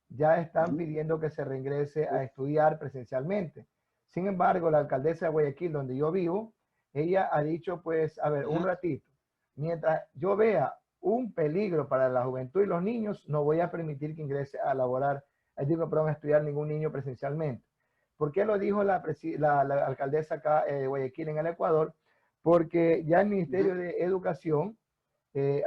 ya están pidiendo que se reingrese a estudiar presencialmente. Sin embargo, la alcaldesa de Guayaquil, donde yo vivo, ella ha dicho, pues, a ver, un ratito, mientras yo vea un peligro para la juventud y los niños, no voy a permitir que ingrese a laborar, a estudiar ningún niño presencialmente. ¿Por qué lo dijo la alcaldesa acá de Guayaquil en el Ecuador? Porque ya el Ministerio de Educación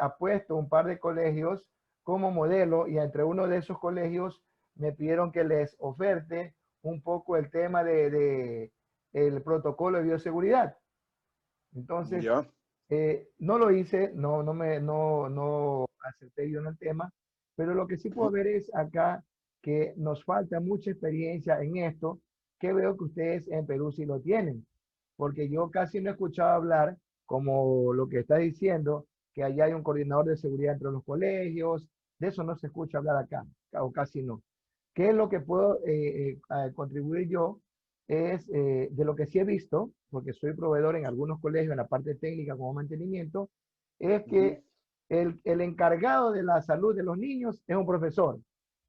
ha puesto un par de colegios como modelo, y entre uno de esos colegios me pidieron que les oferte un poco el tema de el protocolo de bioseguridad. Entonces, no lo hice, no acerté yo en el tema, pero lo que sí puedo ver es acá que nos falta mucha experiencia en esto, que veo que ustedes en Perú sí lo tienen, porque yo casi no he escuchado hablar, como lo que está diciendo, que allá hay un coordinador de seguridad entre los colegios, de eso no se escucha hablar acá, o casi no. ¿Qué es lo que puedo contribuir yo? Es de lo que sí he visto, porque soy proveedor en algunos colegios en la parte técnica como mantenimiento, es que el encargado de la salud de los niños es un profesor,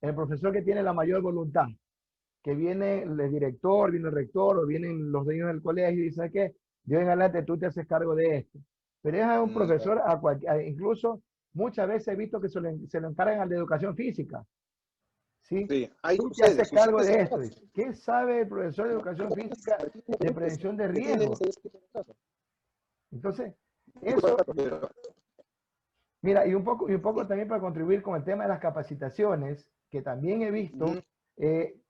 el profesor que tiene la mayor voluntad, que viene el director, viene el rector o vienen los dueños del colegio y dicen que de hoy en adelante tú te haces cargo de esto. Pero es a un profesor, incluso muchas veces he visto que se lo encargan al de educación física. ¿Sí? Tú te haces cargo de esto. ¿Qué sabe el profesor de educación física de prevención de riesgo? Entonces, eso, mira, y un poco también para contribuir con el tema de las capacitaciones, que también he visto,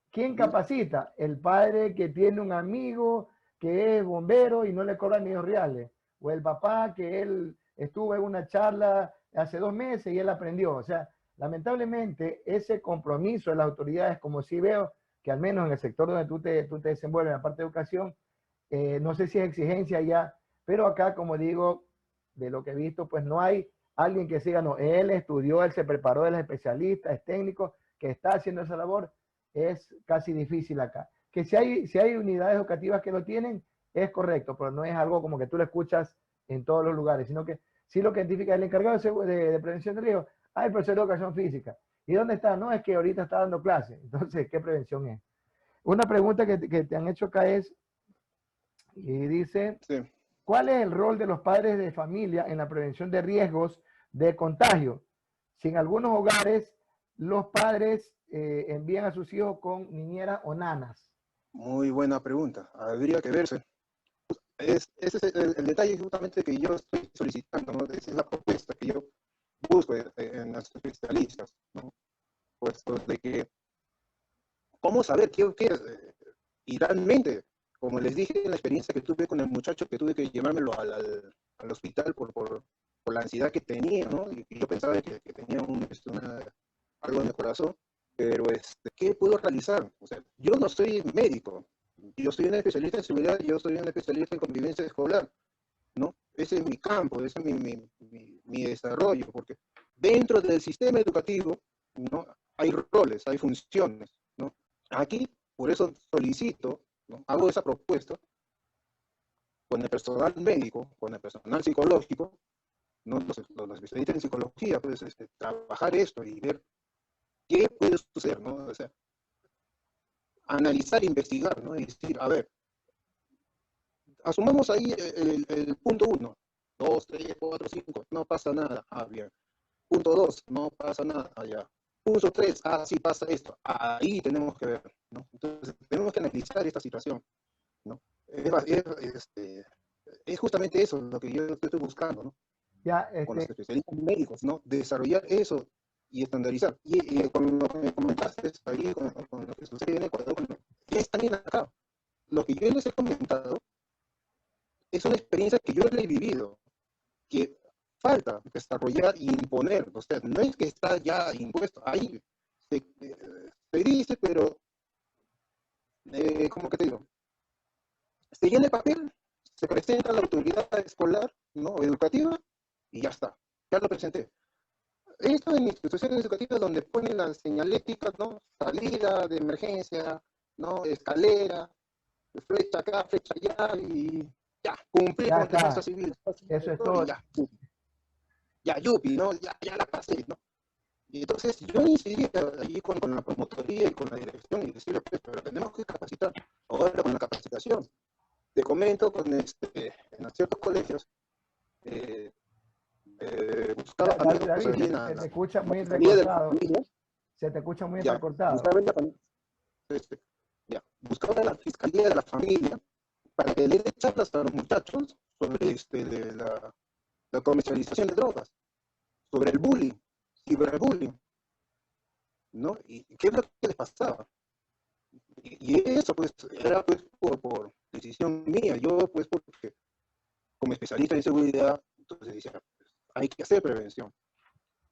¿quién capacita? El padre que tiene un amigo que es bombero y no le cobran ni 2 reales, o el papá que él estuvo en una charla hace 2 meses y él aprendió. O sea, lamentablemente, ese compromiso de las autoridades, como sí veo que al menos en el sector donde tú te desenvuelves, en la parte de educación, no sé si es exigencia ya, pero acá, como digo, de lo que he visto, pues no hay alguien que siga, no, él estudió, él se preparó, él es especialista, es técnico, que está haciendo esa labor, es casi difícil acá. Que si hay unidades educativas que lo tienen, es correcto, pero no es algo como que tú lo escuchas en todos los lugares, sino que sí lo que identifica el encargado de prevención de riesgo. Ah, el profesor de educación física. ¿Y dónde está? No, es que ahorita está dando clase. Entonces, ¿qué prevención es? Una pregunta que te han hecho acá es, y dice, ¿cuál es el rol de los padres de familia en la prevención de riesgos de contagio? Si en algunos hogares los padres envían a sus hijos con niñeras o nanas. Muy buena pregunta. Habría que verse. Ese es el detalle justamente que yo estoy solicitando, ¿no? Esa es la propuesta que yo busco en los especialistas, ¿no? Pues de que, ¿cómo saber qué y realmente, como les dije en la experiencia que tuve con el muchacho, que tuve que llevármelo al hospital por la ansiedad que tenía, ¿no? Y yo pensaba que tenía algo en el corazón, pero ¿qué puedo realizar? O sea, yo no soy médico, yo soy un especialista en seguridad, yo soy un especialista en convivencia escolar, ¿no? Ese es mi campo, ese es mi desarrollo, porque dentro del sistema educativo, ¿no? Hay roles, hay funciones, ¿no? Aquí, por eso solicito, ¿no? Hago esa propuesta con el personal médico, con el personal psicológico, ¿no? Los especialistas en psicología, pues, trabajar esto y ver qué puede suceder, ¿no? O sea, analizar, investigar, ¿no? Y decir, a ver, asumamos ahí el punto 1, 2, 3, 4, 5, no pasa nada, bien. Punto 2, no pasa nada, ya. Punto 3, sí pasa esto, ahí tenemos que ver, ¿no? Entonces, tenemos que analizar esta situación, ¿no? Es justamente eso lo que yo estoy buscando, ¿no? Ya, con los especialistas médicos, ¿no? Desarrollar eso y estandarizar. Y con lo que me comentaste ahí, con lo que sucede en Ecuador, es también acá. Lo que yo les he comentado, es una experiencia que yo le he vivido, que falta desarrollar y imponer. O sea, no es que está ya impuesto, ahí se dice, pero, ¿cómo que te digo? Se llena el papel, se presenta a la autoridad escolar, ¿no? Educativa, y ya está, ya lo presenté. Esto en instituciones educativas donde ponen las señaléticas, ¿no? Salida de emergencia, ¿no? Escalera, flecha acá, flecha allá, y ya, cumplir Ya con defensa está. civil, Eso es y todo. ya, ya, yupi, ¿no? Ya la pasé, ¿no? Y entonces yo incidí allí con la promotoría y con la dirección y decirle, pues, pero tenemos que capacitar. Ahora con la capacitación, te comento, en ciertos colegios, buscaba amigos David, allí en se te la escucha muy Fiscalía de la recortado. Familia, Se te escucha muy ya, entrecortado. buscaba en la Fiscalía de la Familia para que le dé charlas a los muchachos sobre la comercialización de drogas, sobre el bullying, ciberbullying, ¿no? ¿Y qué es lo que les pasaba? Y eso, pues, era pues por decisión mía. Yo, pues, porque como especialista en seguridad, entonces decía, pues, hay que hacer prevención.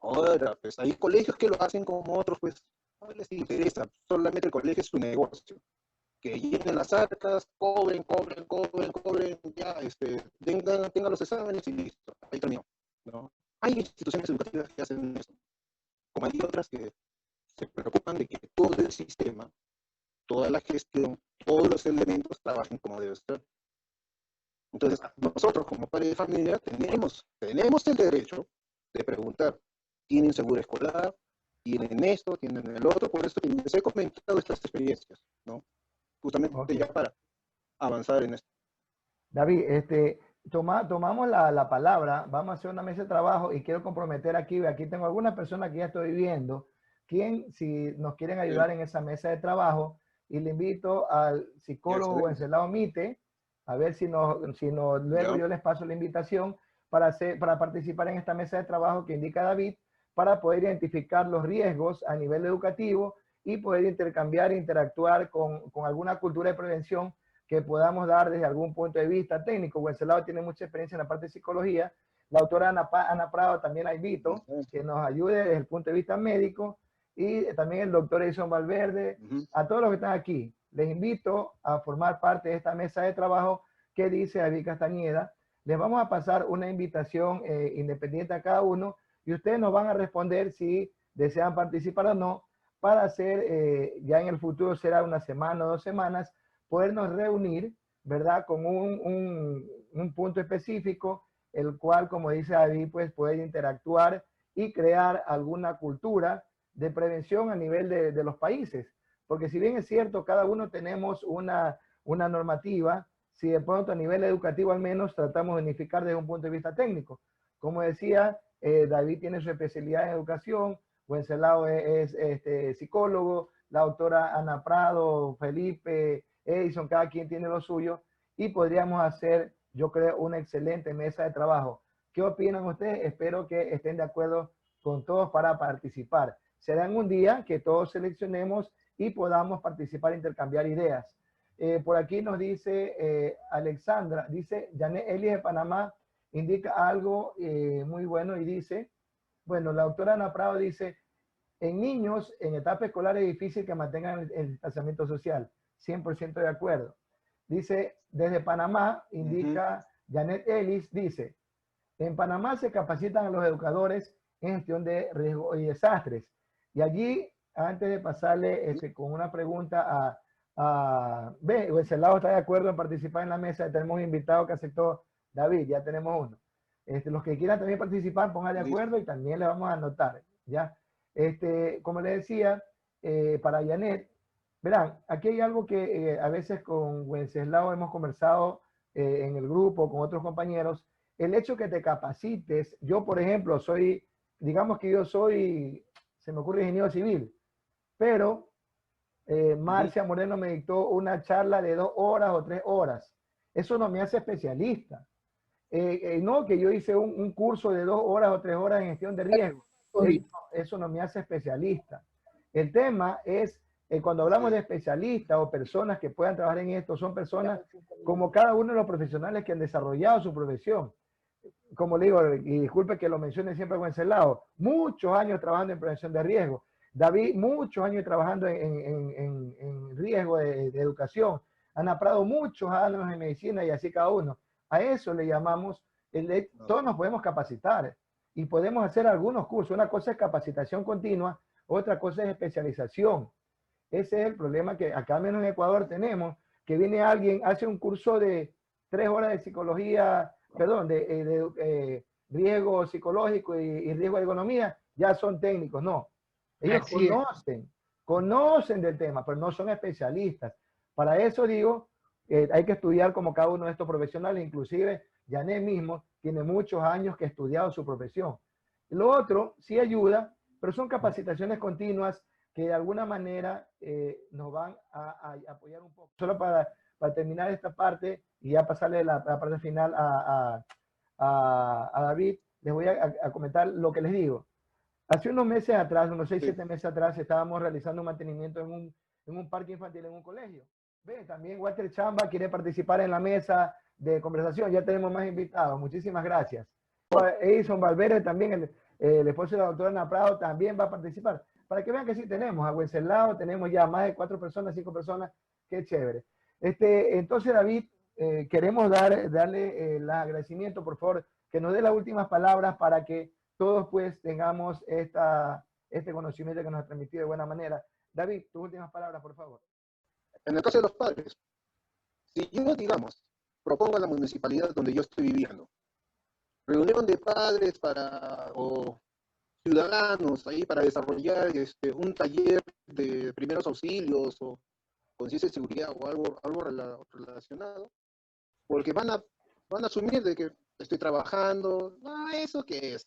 Ahora, pues, hay colegios que lo hacen como otros, pues, no les interesa. Solamente el colegio es su negocio. Que llenen las arcas, cobren, ya, tengan los exámenes y listo. Ahí terminó, ¿no? Hay instituciones educativas que hacen eso. Como hay otras que se preocupan de que todo el sistema, toda la gestión, todos los elementos trabajen como debe ser. Entonces, nosotros como padres de familia tenemos el derecho de preguntar, ¿tienen seguro escolar? ¿Tienen esto? ¿Tienen el otro? Por eso les he comentado estas experiencias, ¿no? Justamente Okay. ya para avanzar en esto. David, tomamos la palabra, vamos a hacer una mesa de trabajo y quiero comprometer aquí tengo algunas personas que ya estoy viendo, si nos quieren ayudar en esa mesa de trabajo, y le invito al psicólogo Wenceslao Mite, a ver si luego yo les paso la invitación para participar en esta mesa de trabajo que indica David, para poder identificar los riesgos a nivel educativo y poder intercambiar, interactuar con alguna cultura de prevención que podamos dar desde algún punto de vista técnico. Wenceslao tiene mucha experiencia en la parte de psicología. La autora Ana Prado también la invito, que nos ayude desde el punto de vista médico, y también el doctor Edison Valverde. A todos los que están aquí, les invito a formar parte de esta mesa de trabajo que dice David Castañeda. Les vamos a pasar una invitación independiente a cada uno y ustedes nos van a responder si desean participar o no, para hacer, ya en el futuro será una semana o 2 semanas, podernos reunir, ¿verdad? Con un punto específico, el cual, como dice David, pues puede interactuar y crear alguna cultura de prevención a nivel de los países. Porque si bien es cierto, cada uno tenemos una normativa, si de pronto a nivel educativo al menos tratamos de unificar desde un punto de vista técnico. Como decía, David tiene su especialidad en educación, Wenceslao es psicólogo, la autora Ana Prado, Felipe, Edison, cada quien tiene lo suyo, y podríamos hacer, yo creo, una excelente mesa de trabajo. ¿Qué opinan ustedes? Espero que estén de acuerdo con todos para participar. Será en un día que todos seleccionemos y podamos participar e intercambiar ideas. Por aquí nos dice Alexandra, dice Janet Eli de Panamá, indica algo muy bueno y dice, bueno, la autora Ana Prado dice, en niños en etapa escolar es difícil que mantengan el distanciamiento social. 100% de acuerdo. Dice, desde Panamá, indica Janet Ellis, dice, en Panamá se capacitan a los educadores en gestión de riesgos y desastres. Y allí, antes de pasarle con una pregunta Wenceslao está de acuerdo en participar en la mesa, tenemos un invitado que aceptó, David, ya tenemos uno. Los que quieran también participar, pongan de acuerdo y también le vamos a anotar, ¿ya? Como le decía, para Janet, verán, aquí hay algo que a veces con Wenceslao hemos conversado en el grupo, con otros compañeros, el hecho que te capacites. Yo, por ejemplo, digamos que yo soy, se me ocurre, ingeniero civil, pero Marcia Moreno me dictó una charla de 2 horas o 3 horas. Eso no me hace especialista. No, que yo hice un curso de 2 horas o 3 horas en gestión de riesgo. Eso no me hace especialista. El tema es Cuando hablamos de especialistas o personas que puedan trabajar en esto, son personas como cada uno de los profesionales que han desarrollado su profesión. Como le digo, y disculpe que lo mencione siempre con ese lado, muchos años trabajando en prevención de riesgo. David, muchos años trabajando en riesgo de educación. Ana Prado, muchos años en medicina y así cada uno. A eso le llamamos, todos nos podemos capacitar y podemos hacer algunos cursos. Una cosa es capacitación continua, otra cosa es especialización. Ese es el problema que acá menos en Ecuador tenemos, que viene alguien, hace un curso de 3 horas de psicología, perdón, de riesgo psicológico y riesgo de economía, ya son técnicos, no. Ellos conocen del tema, pero no son especialistas. Para eso digo, hay que estudiar como cada uno de estos profesionales, inclusive Janet mismo tiene muchos años que ha estudiado su profesión. Lo otro sí ayuda, pero son capacitaciones continuas que de alguna manera nos van a apoyar un poco. Solo para terminar esta parte y ya pasarle la parte final a David, les voy a comentar lo que les digo. Hace unos meses atrás, unos 6, 7 meses atrás, estábamos realizando un mantenimiento en un parque infantil, en un colegio. Ve, también Walter Chamba quiere participar en la mesa de conversación. Ya tenemos más invitados. Muchísimas gracias. Edison Valverde también, el esposo de la doctora Ana Prado, también va a participar. Para que vean que sí tenemos a Wenceslao, tenemos ya más de 4 personas, 5 personas. Qué chévere. Entonces, David, queremos darle el agradecimiento, por favor, que nos dé las últimas palabras para que todos pues tengamos este conocimiento que nos ha transmitido de buena manera. David, tus últimas palabras, por favor. En el caso de los padres, si yo, digamos, propongo a la municipalidad donde yo estoy viviendo, reunión de padres o ciudadanos ahí para desarrollar un taller de primeros auxilios o conciencia de seguridad o algo relacionado, porque van a asumir de que estoy trabajando, ¿eso qué es?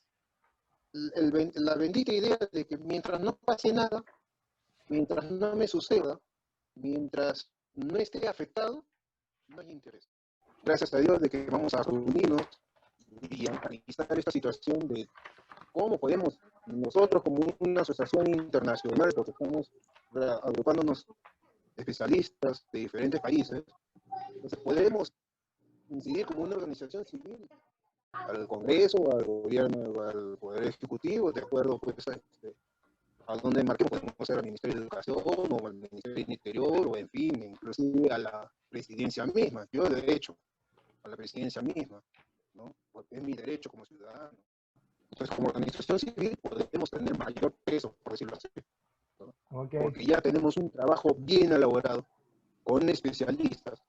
La bendita idea de que mientras no pase nada, mientras no me suceda, mientras no esté afectado, no hay interés. Gracias a Dios de que vamos a reunirnos y analizar esta situación de cómo podemos nosotros como una asociación internacional, porque estamos agrupándonos especialistas de diferentes países, entonces podemos incidir como una organización civil al Congreso, al gobierno, al Poder Ejecutivo, de acuerdo pues a donde marquemos, podemos ser al Ministerio de Educación o al Ministerio del Interior o en fin, inclusive a la presidencia misma. Yo de hecho a la presidencia misma, ¿no? Porque es mi derecho como ciudadano. Entonces, como organización civil podemos tener mayor peso, por decirlo así, ¿no? Porque ya tenemos un trabajo bien elaborado, con especialistas,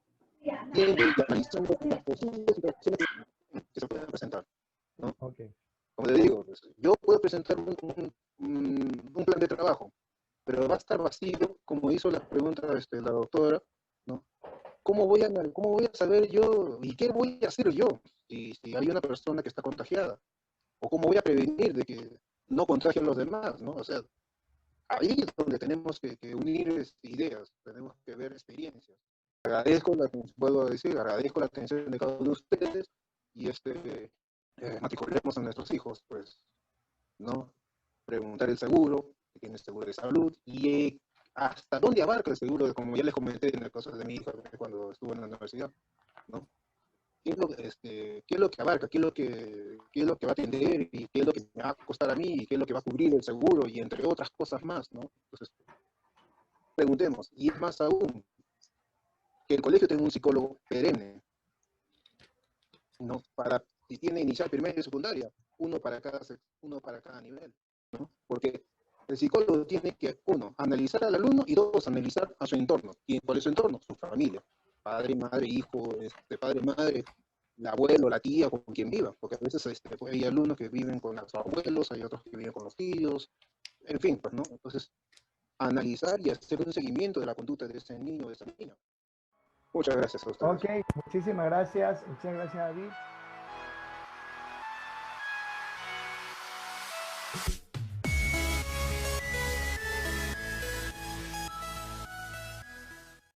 viendo y analizando las posibles situaciones que se pueden presentar, ¿no? Como le digo, pues, yo puedo presentar un plan de trabajo, pero va a estar vacío, como hizo la pregunta la doctora, ¿no? ¿Cómo voy a saber yo y qué voy a hacer yo si hay una persona que está contagiada? ¿O cómo voy a prevenir de que no contagie a los demás, ¿no? O sea, ahí es donde tenemos que unir ideas, tenemos que ver experiencias. Agradezco la atención de cada uno de ustedes y matriculemos a nuestros hijos, pues, ¿no? Preguntar el seguro, si tiene seguro de salud y hasta dónde abarca el seguro, como ya les comenté en las cosas de mi hija cuando estuvo en la universidad, ¿no? ¿Qué es lo que abarca? ¿Qué es lo que va a atender? ¿Y qué es lo que me va a costar a mí? ¿Y qué es lo que va a cubrir el seguro? Y entre otras cosas más, ¿no? Entonces, preguntemos. Y es más aún, que el colegio tenga un psicólogo perenne, ¿no? Si tiene inicial, primaria y secundaria, uno para cada nivel, ¿no? Porque el psicólogo tiene que, 1, analizar al alumno y 2, analizar a su entorno. ¿Y cuál es su entorno? Su familia. Padre, madre, hijo, padre, madre, el abuelo, la tía, con quien viva. Porque a veces hay alumnos que viven con los abuelos, hay otros que viven con los tíos, en fin, pues, ¿no? Entonces, analizar y hacer un seguimiento de la conducta de ese niño o de esa niña. Muchas gracias a ustedes. Ok, muchísimas gracias, David.